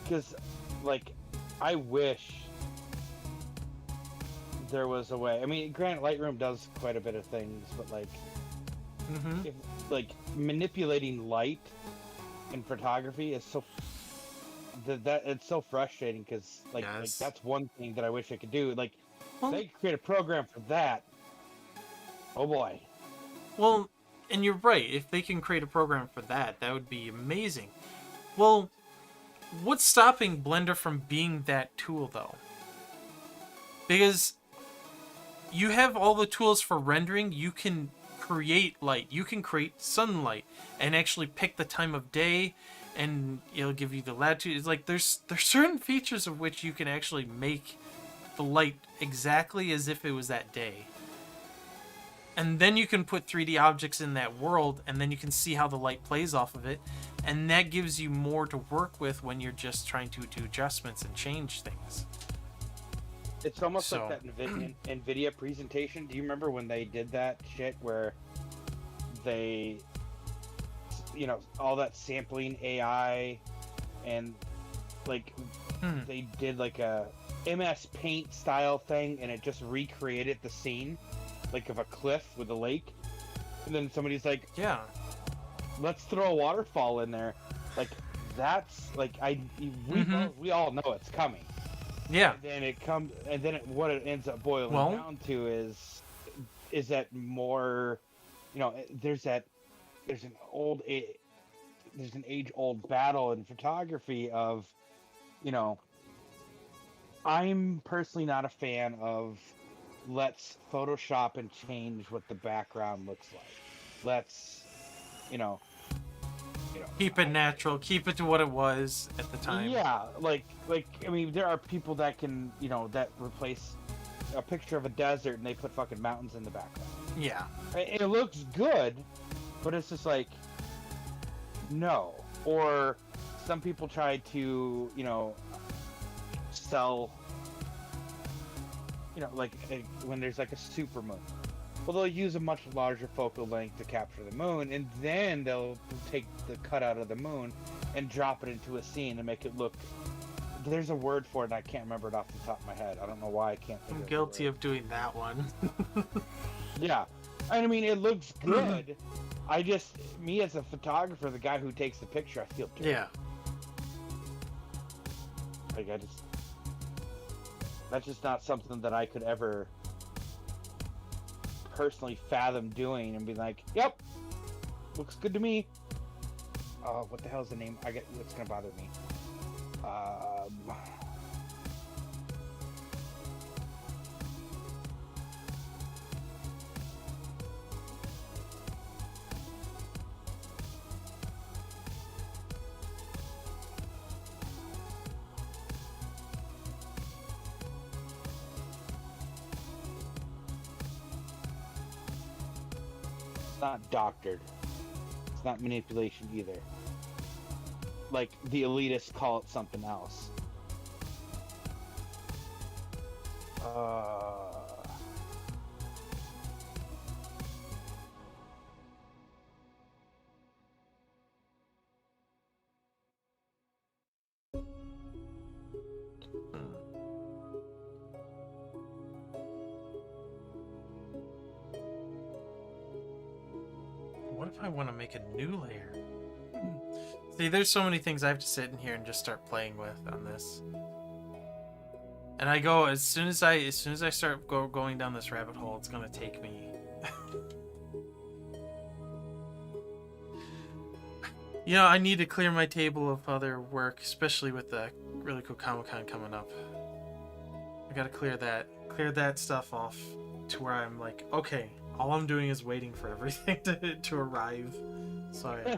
Because, like, I wish there was a way. I mean, granted, Lightroom does quite a bit of things, but like, if, like, manipulating light in photography is so that it's so frustrating. Because like that's one thing that I wish I could do. Like, if they could create a program for that. Oh boy. Well, and you're right. If they can create a program for that, that would be amazing. Well, what's stopping Blender from being that tool, though? Because you have all the tools for rendering. You can create light. You can create sunlight and actually pick the time of day, and it'll give you the latitude. It's like there's certain features of which you can actually make the light exactly as if it was that day. And then you can put 3D objects in that world, and then you can see how the light plays off of it. And that gives you more to work with when you're just trying to do adjustments and change things. It's almost like that NVIDIA presentation. Do you remember when they did that shit where they, you know, all that sampling AI and like they did like a MS Paint style thing, and it just recreated the scene like of a cliff with a lake, and then somebody's like, yeah, let's throw a waterfall in there. Like that's like we all know it's coming. Yeah. And then it comes, and then what it ends up boiling down to is that more, you know, there's an age-old battle in photography of, you know, I'm personally not a fan of let's Photoshop and change what the background looks like. Let's, you know, keep it natural, keep it to what it was at the time. Yeah, like I mean, there are people that can, you know, that replace a picture of a desert and they put fucking mountains in the background. Yeah. It looks good, but it's just like, no. Or some people try to, you know, sell, you know, like when there's like a supermoon. Well, they'll use a much larger focal length to capture the moon, and then they'll take the cutout of the moon and drop it into a scene and make it look... There's a word for it, and I can't remember it off the top of my head. I don't know why I can't think I'm of it. guilty of doing that one. Yeah. I mean, it looks good. I just... Me as a photographer, the guy who takes the picture, I feel dirty. Yeah. Like, I just... That's just not something that I could ever personally fathom doing and be like, yep, looks good to me. What the hell is the name? It's gonna bother me. It's not doctored. It's not manipulation either. Like the elitists call it something else. What if I want to make a new layer? See, there's so many things I have to sit in here and just start playing with on this. And I go, as soon as I start going down this rabbit hole, it's gonna take me. You know, I need to clear my table of other work, especially with the really cool Comic-Con coming up. I gotta clear that stuff off to where I'm like, okay, all I'm doing is waiting for everything to arrive. So yeah.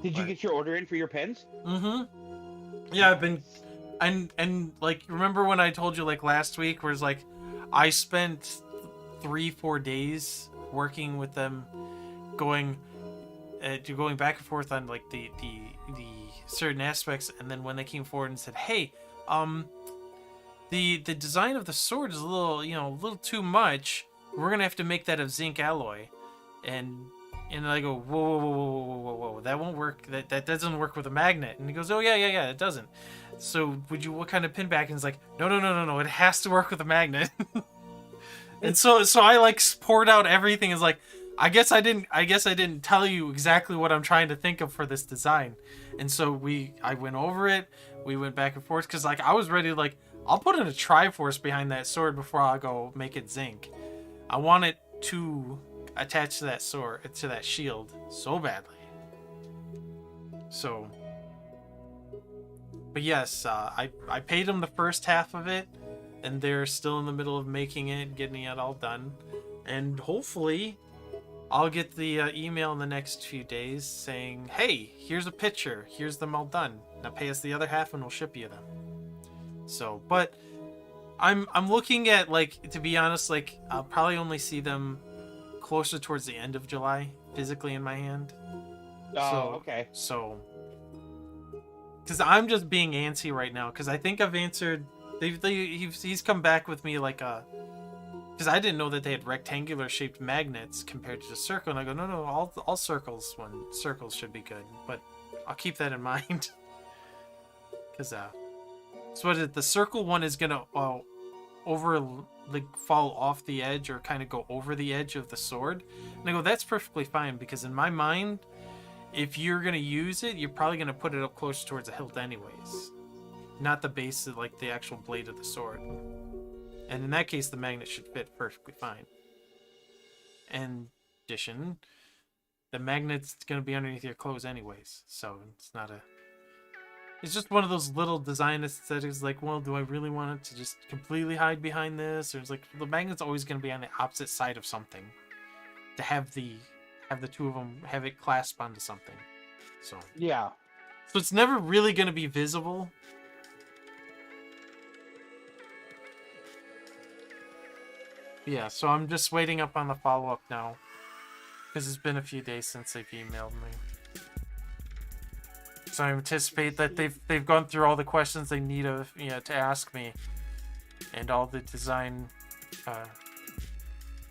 Did you get your order in for your pens? Mm-hmm. Yeah, I've been, and like, remember when I told you like last week, where it's like, I spent 3-4 days working with them, going back and forth on like the certain aspects, and then when they came forward and said, hey, the design of the sword is a little too much. We're gonna have to make that of zinc alloy, and I go, whoa, that won't work. That doesn't work with a magnet. And he goes, oh yeah, it doesn't. So what kind of pin back? And he's like, no, it has to work with a magnet. And so I like poured out everything. Is like, I guess I didn't tell you exactly what I'm trying to think of for this design. And so I went over it. We went back and forth because like I was ready to like, I'll put in a Triforce behind that sword before I go make it zinc. I want it to attach to that sword, to that shield so badly. So, but yes, I paid them the first half of it, and they're still in the middle of making it, getting it all done, and hopefully I'll get the email in the next few days saying, hey, here's a picture, here's them all done, now pay us the other half and we'll ship you them. So, but I'm looking at, like, to be honest, like, I'll probably only see them closer towards the end of July physically in my hand. Okay. So, because I'm just being antsy right now, because I think I've answered. He's come back with me like a. Because I didn't know that they had rectangular shaped magnets compared to the circle, and I go, no, all circles should be good, but I'll keep that in mind. Because so what is it? The circle one is gonna fall off the edge or kind of go over the edge of the sword, and I go, that's perfectly fine, because in my mind, if you're going to use it, you're probably going to put it up closer towards the hilt anyways. Not the base of, like, the actual blade of the sword. And in that case, the magnet should fit perfectly fine. In addition, the magnet's going to be underneath your clothes anyways. So it's not a... It's just one of those little design aesthetics, like, well, do I really want it to just completely hide behind this? Or it's like, the magnet's always going to be on the opposite side of something. To have the two of them have it clasp onto something. So Yeah. So it's never really going to be visible. Yeah, so I'm just waiting up on the follow-up now. Because it's been a few days since they've emailed me. So I anticipate that they've gone through all the questions they need to ask me. And all the design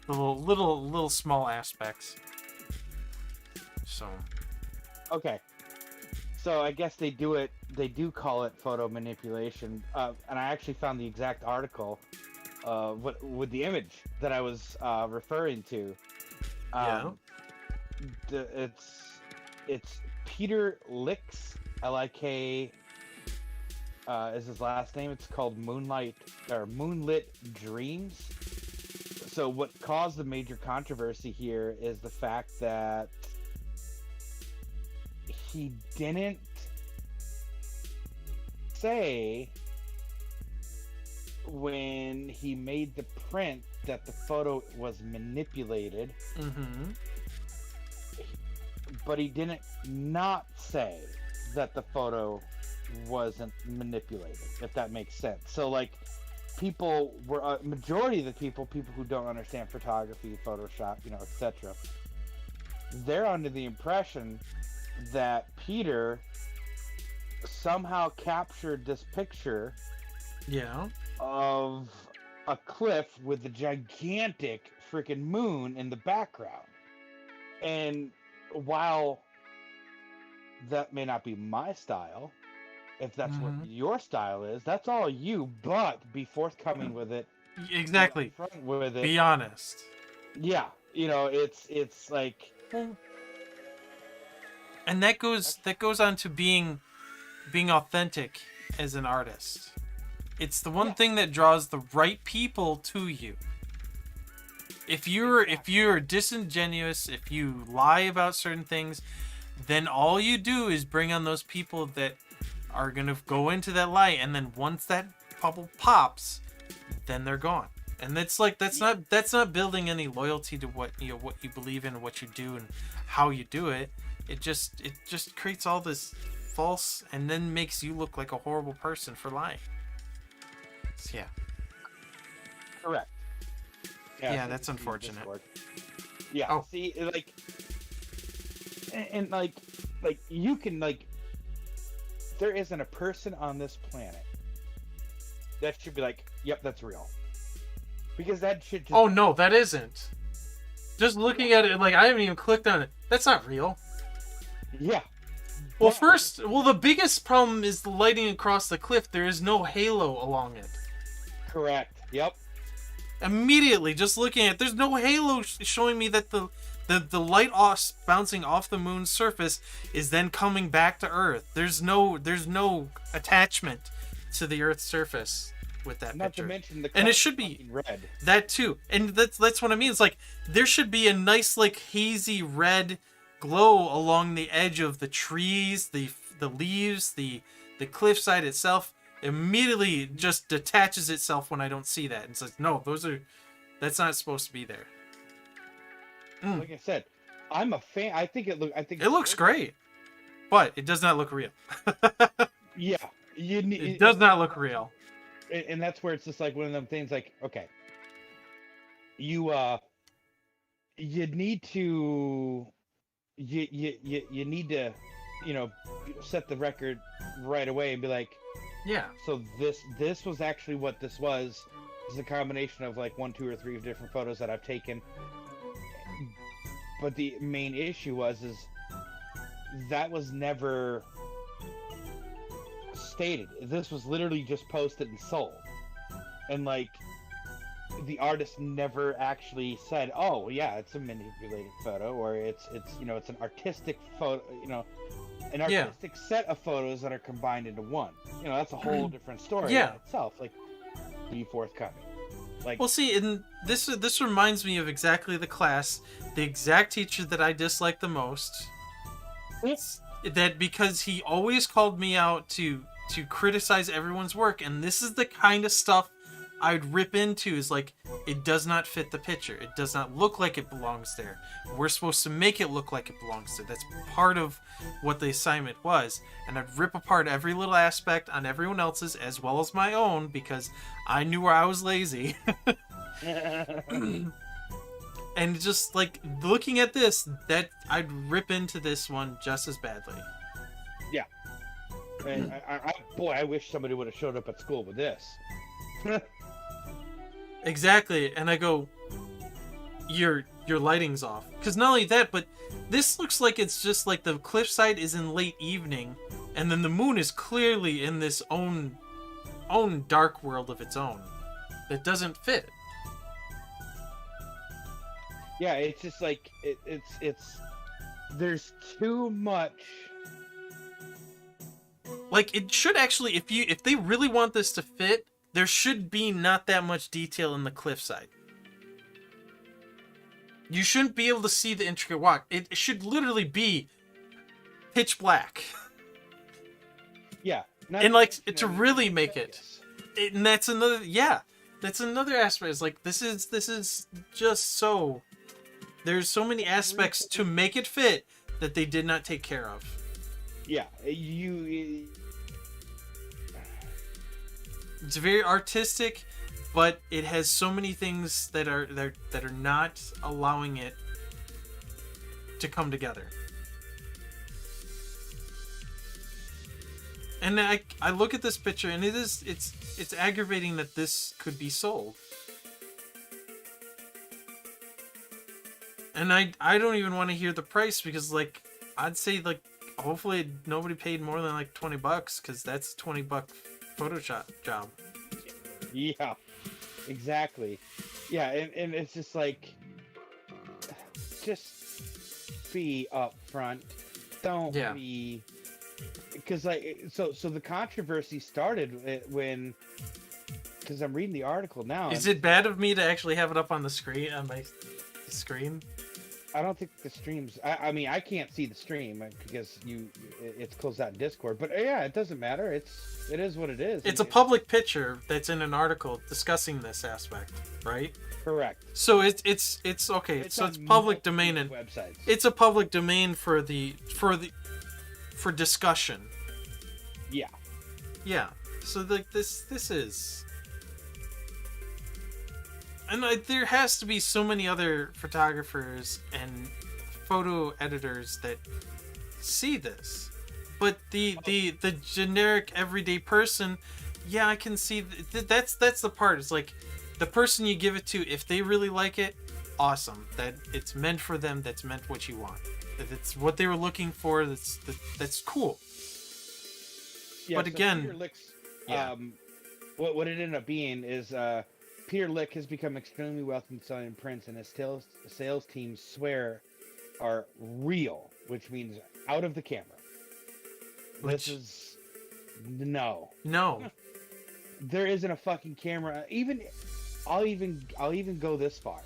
the little small aspects. So Okay. So I guess they do call it photo manipulation. And I actually found the exact article with the image that I was referring to. It's Peter Licks, Lik, is his last name. It's called Moonlit Dreams. So what caused the major controversy here is the fact that he didn't say when he made the print that the photo was manipulated. Mm-hmm. But he didn't not say that the photo wasn't manipulated, if that makes sense. So, like, people were majority of the people who don't understand photography, Photoshop, etc. They're under the impression that Peter somehow captured this picture of a cliff with a gigantic freaking moon in the background. And while that may not be my style, if that's what your style is, that's all you, but be forthcoming with it. Exactly. With it. Be honest. Yeah. It's like... And that goes on to being authentic as an artist. It's the one thing that draws the right people to you. If you're disingenuous, if you lie about certain things, then all you do is bring on those people that are gonna go into that lie, and then once that bubble pops, then they're gone. And that's not building any loyalty to what you believe in, what you do, and how you do it. It just creates all this false, and then makes you look like a horrible person for lying. So, yeah. Correct. Yeah, that's unfortunate. Yeah. Oh. See, like, and like you can, like, there isn't a person on this planet that should be like, yep, that's real. Because that shit just... Oh, no, that isn't. Just looking at it, like, I haven't even clicked on it. That's not real. Yeah. Well, the biggest problem is the lighting across the cliff. There is no halo along it. Correct. Yep. Immediately, just looking at it, there's no halo showing me that the light bouncing off the moon's surface is then coming back to Earth. There's no attachment to the Earth's surface with that Not picture. to mention the And it color should be fucking red. that too. And that's what I mean. It's like there should be a nice like hazy red glow along the edge of the trees, the leaves, the cliffside itself. Immediately just detaches itself when I don't see that. And says, no, that's not supposed to be there. Like I said, I'm a fan. I think it Looks great, but it does not look real. Yeah, It does not look real. And that's where it's just like one of them things. Like, okay, you need to you need to set the record right away and be like, Yeah. so this was actually what this was. It's a combination of like 1, 2, or 3 different photos that I've taken. But the main issue is that was never stated. This was literally just posted and sold, and like the artist never actually said, "Oh yeah, it's a manipulated photo," or it's it's an artistic photo, an artistic set of photos that are combined into one. That's a whole different story in itself. Like, be forthcoming. Like, well, see, and this reminds me of exactly the class, the exact teacher that I dislike the most. That because he always called me out to criticize everyone's work, and this is the kind of stuff I'd rip into. Is like, it does not fit the picture. It does not look like it belongs there. We're supposed to make it look like it belongs there. That's part of what the assignment was. And I'd rip apart every little aspect on everyone else's as well as my own because I knew where I was lazy. And just like looking at this, that I'd rip into this one just as badly. Yeah. And I wish somebody would have showed up at school with this. Exactly, and I go, your lighting's off. Because not only that, but this looks like it's just like the cliffside is in late evening, and then the moon is clearly in this own dark world of its own. That doesn't fit. Yeah, it's just like it's there's too much. Like, it should actually, if they really want this to fit, there should be not that much detail in the cliffside. You shouldn't be able to see the intricate walk. It should literally be pitch black. Yeah. And like, to really make it. And that's another, that's another aspect. It's like, this is just so, there's so many aspects to make it fit that they did not take care of. Yeah, it's very artistic, but it has so many things that are not allowing it to come together. And I look at this picture, and it's aggravating that this could be sold. And I don't even want to hear the price, because like I'd say like hopefully nobody paid more than like $20, because that's a $20 Photoshop job. Yeah, exactly. Yeah, and it's just like, just be upfront. Don't be, because like so the controversy started when, because I'm reading the article now. Is it bad of me to actually have it up on the screen, on my screen? I don't think the streams. I mean, I can't see the stream because it's closed out in Discord. But yeah, it doesn't matter. It is what it is. It's a public picture that's in an article discussing this aspect, right? Correct. So it's okay. So it's public domain, and websites. It's a public domain for discussion. Yeah. Yeah. So like this is. And there has to be so many other photographers and photo editors that see this, but the generic everyday person, yeah, I can see that's the part. It's like the person you give it to, if they really like it, awesome. That it's meant for them. That's meant what you want. If it's what they were looking for, that's cool. Yeah, but so again, Peter Lick's, what it ended up being is Peter Lick has become extremely wealthy in selling prints, and his sales team swear are real, which means out of the camera. This is no. there isn't a fucking camera. I'll even go this far.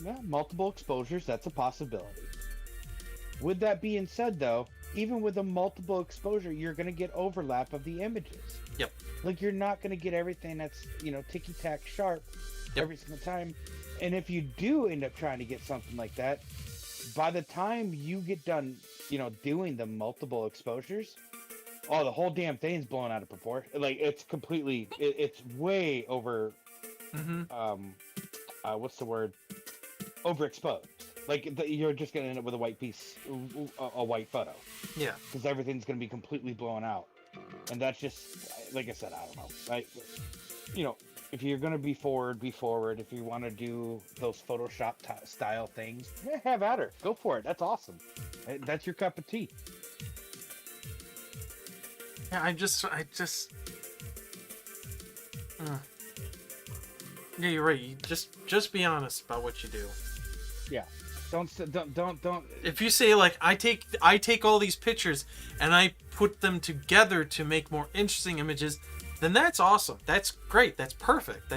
Yeah, multiple exposures, that's a possibility. With that being said, though, even with a multiple exposure, you're going to get overlap of the images. Yep. Like, you're not going to get everything that's, ticky-tack sharp every single time. And if you do end up trying to get something like that, by the time you get done, doing the multiple exposures, the whole damn thing's blown out of proportion. Like, it's completely, it's way over, what's the word? Overexposed. Like, you're just going to end up with a white piece, a white photo. Yeah. Because everything's going to be completely blown out. And that's just, like I said, I don't know. If you're going to be forward, be forward. If you want to do those Photoshop style things, have at her. Go for it. That's awesome. That's your cup of tea. Yeah, Yeah, you're right. You just be honest about what you do. Yeah. Don't. If you say, like, I take all these pictures and I put them together to make more interesting images, then that's awesome. That's great. That's perfect.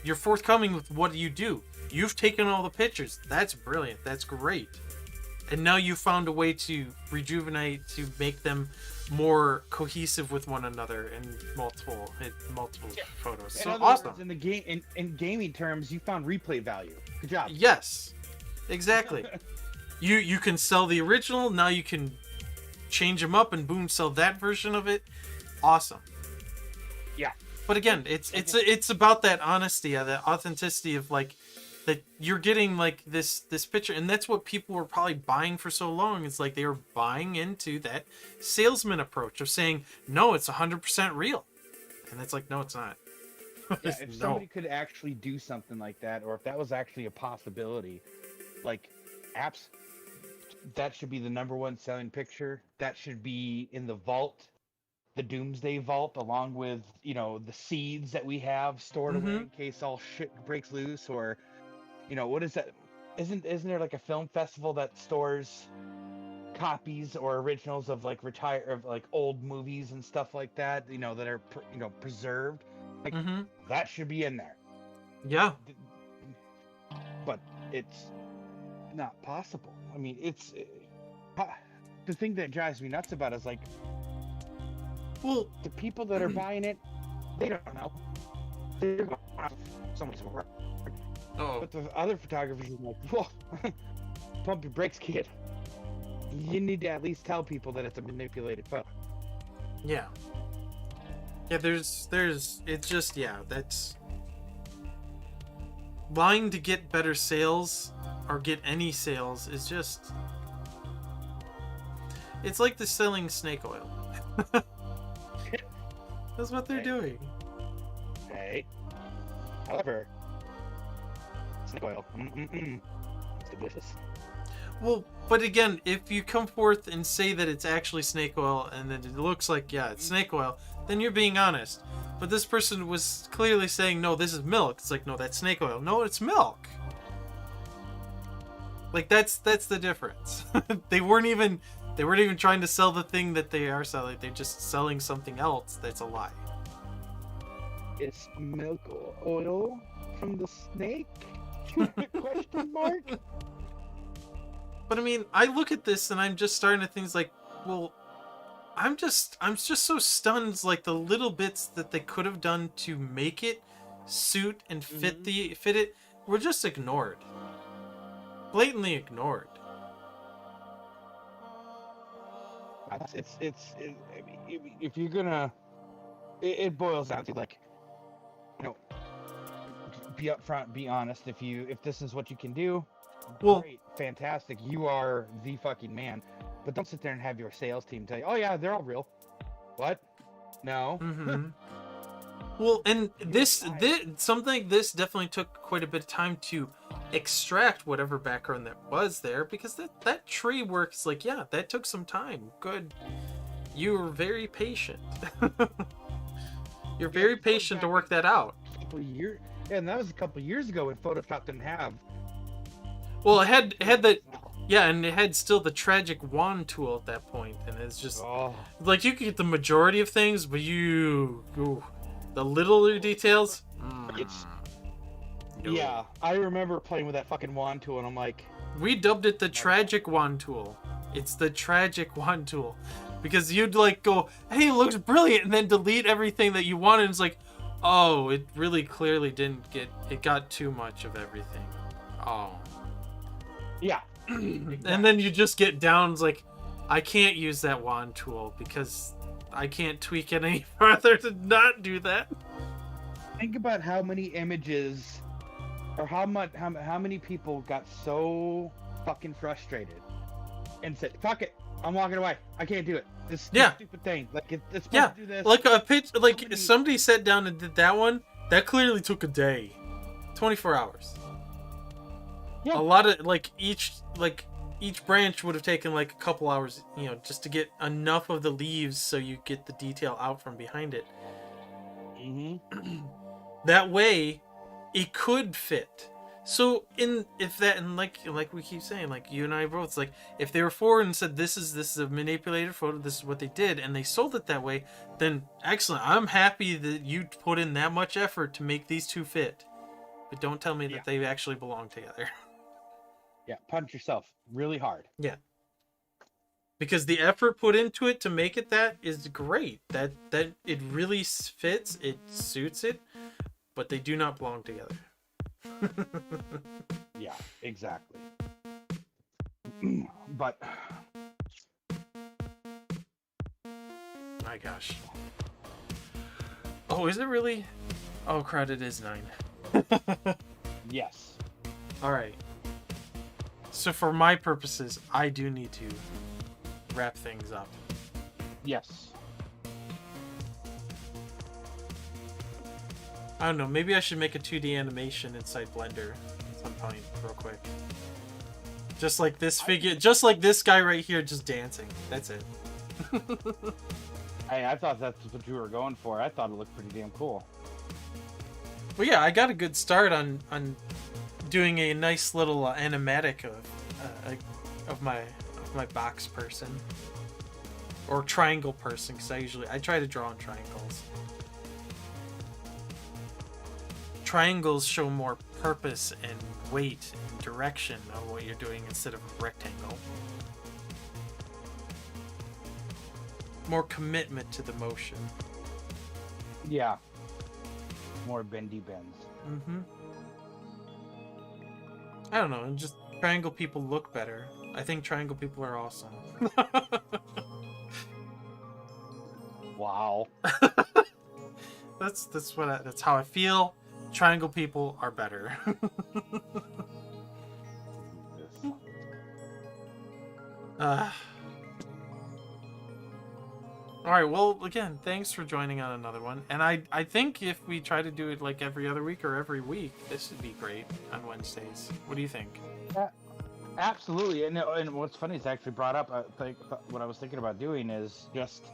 You're forthcoming with what you do. You've taken all the pictures. That's brilliant. That's great. And now you found a way to rejuvenate, to make them more cohesive with one another in multiple photos. So awesome. In the game, in gaming terms, you found replay value. Good job. Yes, exactly. You can sell the original. Now you can change them up and boom, sell that version of it. Awesome. Yeah. But again, it's about that honesty, that authenticity of, like, that you're getting, like, this picture, and that's what people were probably buying for so long. It's like they were buying into that salesman approach of saying, no, it's 100% real, and it's like, no, it's not. Yeah, if somebody could actually do something like that, or if that was actually a possibility, like, apps, that should be the #1 selling picture. That should be in the vault, the Doomsday Vault, along with, the seeds that we have stored away in case all shit breaks loose, or, what is that? Isn't there like a film festival that stores copies or originals of, like, old movies and stuff like that, that are preserved? Like, that should be in there. Yeah. But it's not possible. I mean, the thing that drives me nuts about it is, like, well, the people that are buying it, they don't know. They're going off someone's work. Oh. But the other photographers are like, whoa, pump your brakes, kid. You need to at least tell people that it's a manipulated photo. Yeah. Yeah, it's just, yeah, that's... Lying to get better sales, or get any sales, is just... It's like the selling snake oil. That's what they're doing. Hey. However, snake oil. It's delicious. Well, but again, if you come forth and say that it's actually snake oil, and then it looks like, yeah, it's snake oil, then you're being honest. But this person was clearly saying, no, this is milk. It's like, no, that's snake oil. No, it's milk. Like, that's the difference. They weren't even trying to sell the thing that they are selling. They're just selling something else that's a lie. It's milk oil from the snake? Question mark? But I mean, I look at this and I'm just starting to think, like, well, I'm just so stunned, like, the little bits that they could have done to make it suit and fit it were just ignored. Blatantly ignored. It's if you're gonna, it boils down to, like, be upfront, be honest. If this is what you can do, well, great, fantastic, you are the fucking man. But don't sit there and have your sales team tell you, oh yeah, they're all real. What? No. Well, and this something like this definitely took quite a bit of time to extract whatever background that was there, because that tree works, like, yeah, that took some time. Good. You were very patient. You're very patient to work that out. And that was a couple years ago when Photoshop didn't have. Well, it had that. Yeah, and it had still the tragic wand tool at that point, and it's just Oh, like you could get the majority of things, but the littler details. it's No. yeah. I remember playing with that fucking wand tool, and I'm like, We dubbed it the tragic wand tool. It's the tragic wand tool. Because you'd like go, hey, it looks brilliant, and then delete everything that you wanted, and it's like, oh, it really clearly it got too much of everything. Oh. yeah. And then you just get down, it's like, I can't use that wand tool because I can't tweak it any further to not do that. Think about how many images, or how many people got so fucking frustrated and said, "Fuck it, I'm walking away. I can't do it. This stupid thing. Like it's supposed to do this." Like a pitch, like somebody sat down and did that one. That clearly took a day, 24 hours. Yeah. A lot of each branch would have taken like a couple hours, just to get enough of the leaves so you get the detail out from behind it. Mm-hmm. That way, it could fit. So like we keep saying, like you and I both, it's like if they were forward and said this is a manipulated photo, this is what they did, and they sold it that way, then excellent. I'm happy that you put in that much effort to make these two fit. But don't tell me that they actually belong together. Yeah, punch yourself really hard. Yeah. Because the effort put into it to make it that is great. That it really fits, it suits it, but they do not belong together. Yeah, exactly. But my gosh. Oh, is it really? Oh, crud, it is 9. yes. All right. So for my purposes, I do need to wrap things up. Yes. I don't know. Maybe I should make a 2D animation inside Blender at some point, real quick. Just like this figure, just like this guy right here, just dancing. That's it. Hey, I thought that's what you were going for. I thought it looked pretty damn cool. Well, yeah, I got a good start on doing a nice little animatic of my box person or triangle person, because I try to draw on triangles. Triangles show more purpose and weight and direction of what you're doing instead of a rectangle. More commitment to the motion. Yeah. More bendy bends. Mm-hmm. I don't know, just triangle people look better. I think triangle people are awesome. Wow. That's how I feel. Triangle people are better. Alright, well, again, thanks for joining on another one. And I think if we try to do it like every other week or every week, this would be great on Wednesdays. What do you think? Absolutely. And what's funny is actually brought up, what I was thinking about doing is just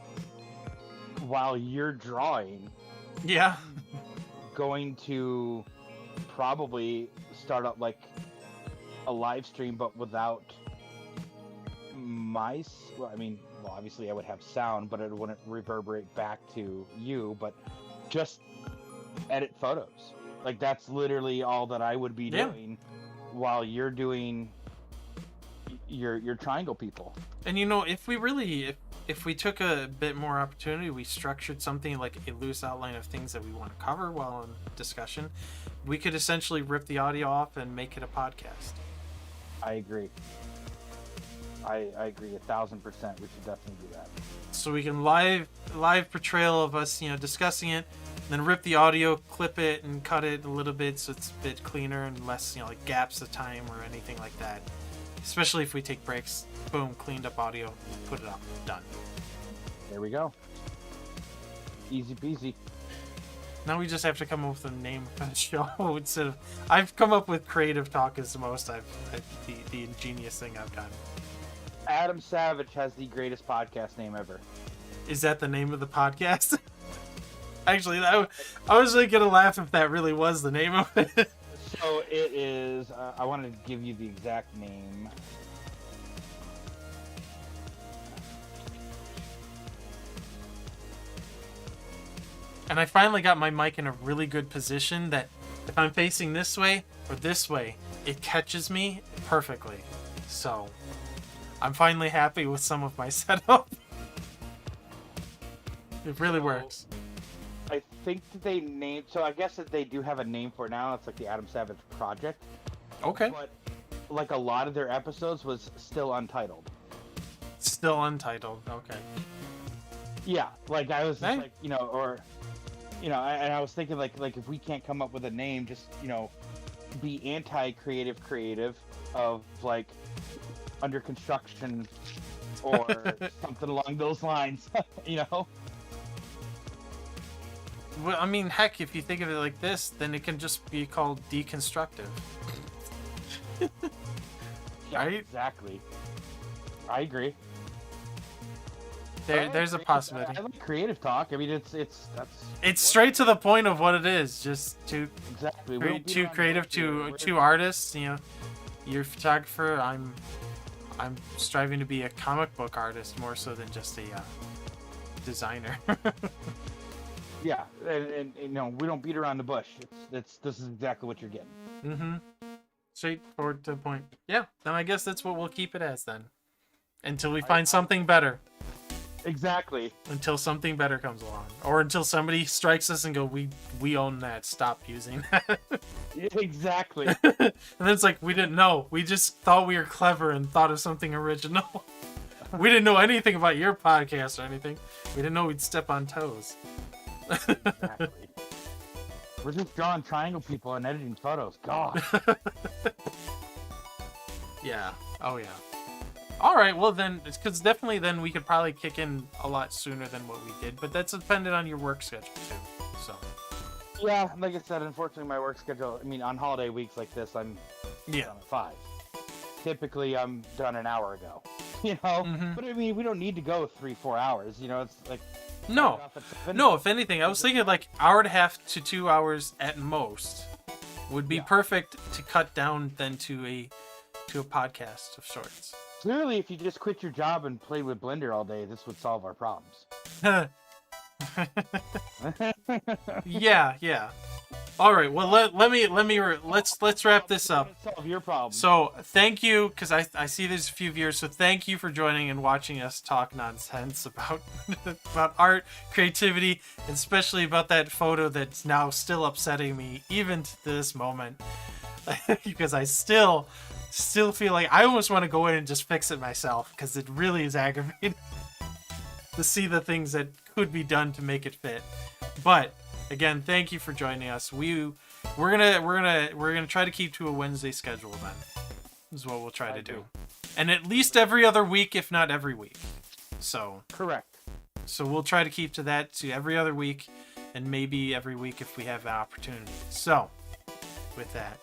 while you're drawing, Yeah. going to probably start up like a live stream, but without obviously I would have sound, but it wouldn't reverberate back to you, but just edit photos. Like that's literally all that I would be doing while you're doing your triangle people. And if we took a bit more opportunity, we structured something like a loose outline of things that we want to cover while in discussion, we could essentially rip the audio off and make it a podcast. I agree. I agree 1,000%. We should definitely do that. So we can live portrayal of us, discussing it, then rip the audio, clip it, and cut it a little bit so it's a bit cleaner and less, like gaps of time or anything like that. Especially if we take breaks. Boom, cleaned up audio, put it up, done. There we go. Easy peasy. Now we just have to come up with a name for the show instead of. I've come up with creative talk is the most the ingenious thing I've done. Adam Savage has the greatest podcast name ever. Is that the name of the podcast? Actually, I was really gonna laugh if that really was the name of it. So it is. I wanted to give you the exact name. And I finally got my mic in a really good position that if I'm facing this way or this way, it catches me perfectly. So, I'm finally happy with some of my setup. It really works. I think that they named. So I guess that they do have a name for it now. It's like the Adam Savage Project. Okay. But like a lot of their episodes was still untitled. Still untitled. Okay. Yeah, like I was just Hey. like, you know, or you know, and I was thinking like if we can't come up with a name, just you know, be creative of like under construction or something along those lines, you know. Well, I mean, heck, if you think of it like this, then it can just be called deconstructive. Yeah, Right? exactly. I agree. There's a possibility. I like creative talk. I mean, it's It's straight to the point of what it is. Just two exactly. We don't beat two around the creative, bush here. two We're- two artists. You know, you're a photographer. I'm striving to be a comic book artist more so than just a designer. Yeah, and you know, we don't beat around the bush. This is exactly what you're getting. Mm-hmm. Straightforward to the point. Yeah, then I guess that's what we'll keep it as then. Until we find something better. Exactly. Until something better comes along. Or until somebody strikes us and go, we own that. Stop using that. Exactly. And then it's like, we didn't know. We just thought we were clever and thought of something original. We didn't know anything about your podcast or anything. We didn't know we'd step on toes. Exactly. We're just drawing triangle people and editing photos. God. Yeah. Oh, yeah. All right. Well, then, because definitely then we could probably kick in a lot sooner than what we did. But that's dependent on your work schedule, too. So. Yeah, like I said, unfortunately, my work schedule. I mean, on holiday weeks like this, I'm Yeah. done at 5. Typically, I'm done an hour ago. You know, Mhm. but I mean, we don't need to go 3-4 hours. You know, it's like No. off at 7. No, if anything, I was thinking like hour and a half to 2 hours at most would be Yeah. perfect to cut down then to a podcast of sorts. Clearly, if you just quit your job and play with Blender all day, this would solve our problems. Yeah. All right. Well, let's wrap this up. Solve your problem. So thank you, because I see there's a few viewers. So thank you for joining and watching us talk nonsense about about art, creativity, and especially about that photo that's now still upsetting me even to this moment, because I still feel like I almost want to go in and just fix it myself, because it really is aggravating to see the things that could be done to make it fit. But again, thank you for joining us. We're gonna try to keep to a Wednesday schedule then. Is what we'll try to do. And at least every other week, if not every week. So Correct. we'll try to keep to that, to every other week, and maybe every week if we have the opportunity. So with that,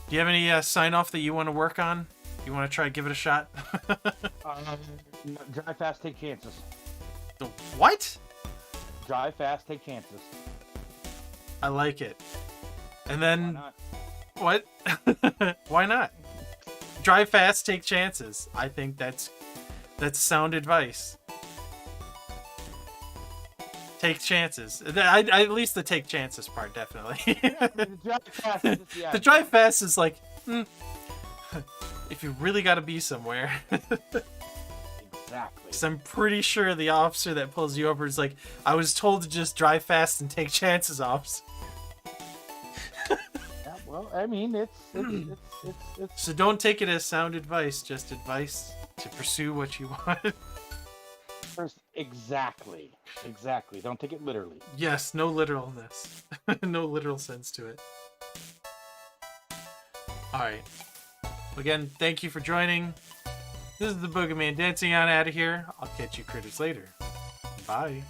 do you have any sign off that you want to work on? You want to try to give it a shot? Drive fast, take chances. The what? Drive fast, take chances. I like it. And Why then not? what? Why not? Drive fast, take chances. I think that's sound advice. Take chances. At least the take chances part, definitely. The drive fast is just, yeah. The drive fast is like, if you really got to be somewhere. Exactly. Because I'm pretty sure the officer that pulls you over is like, I was told to just drive fast and take chances, officer. Yeah, well, I mean, it's So don't take it as sound advice, just advice to pursue what you want. exactly. Don't take it literally. Yes, no literalness. No literal sense to it. Alright. Again, thank you for joining. This is the BoogieMan dancing on out of here. I'll catch you critters later. Bye.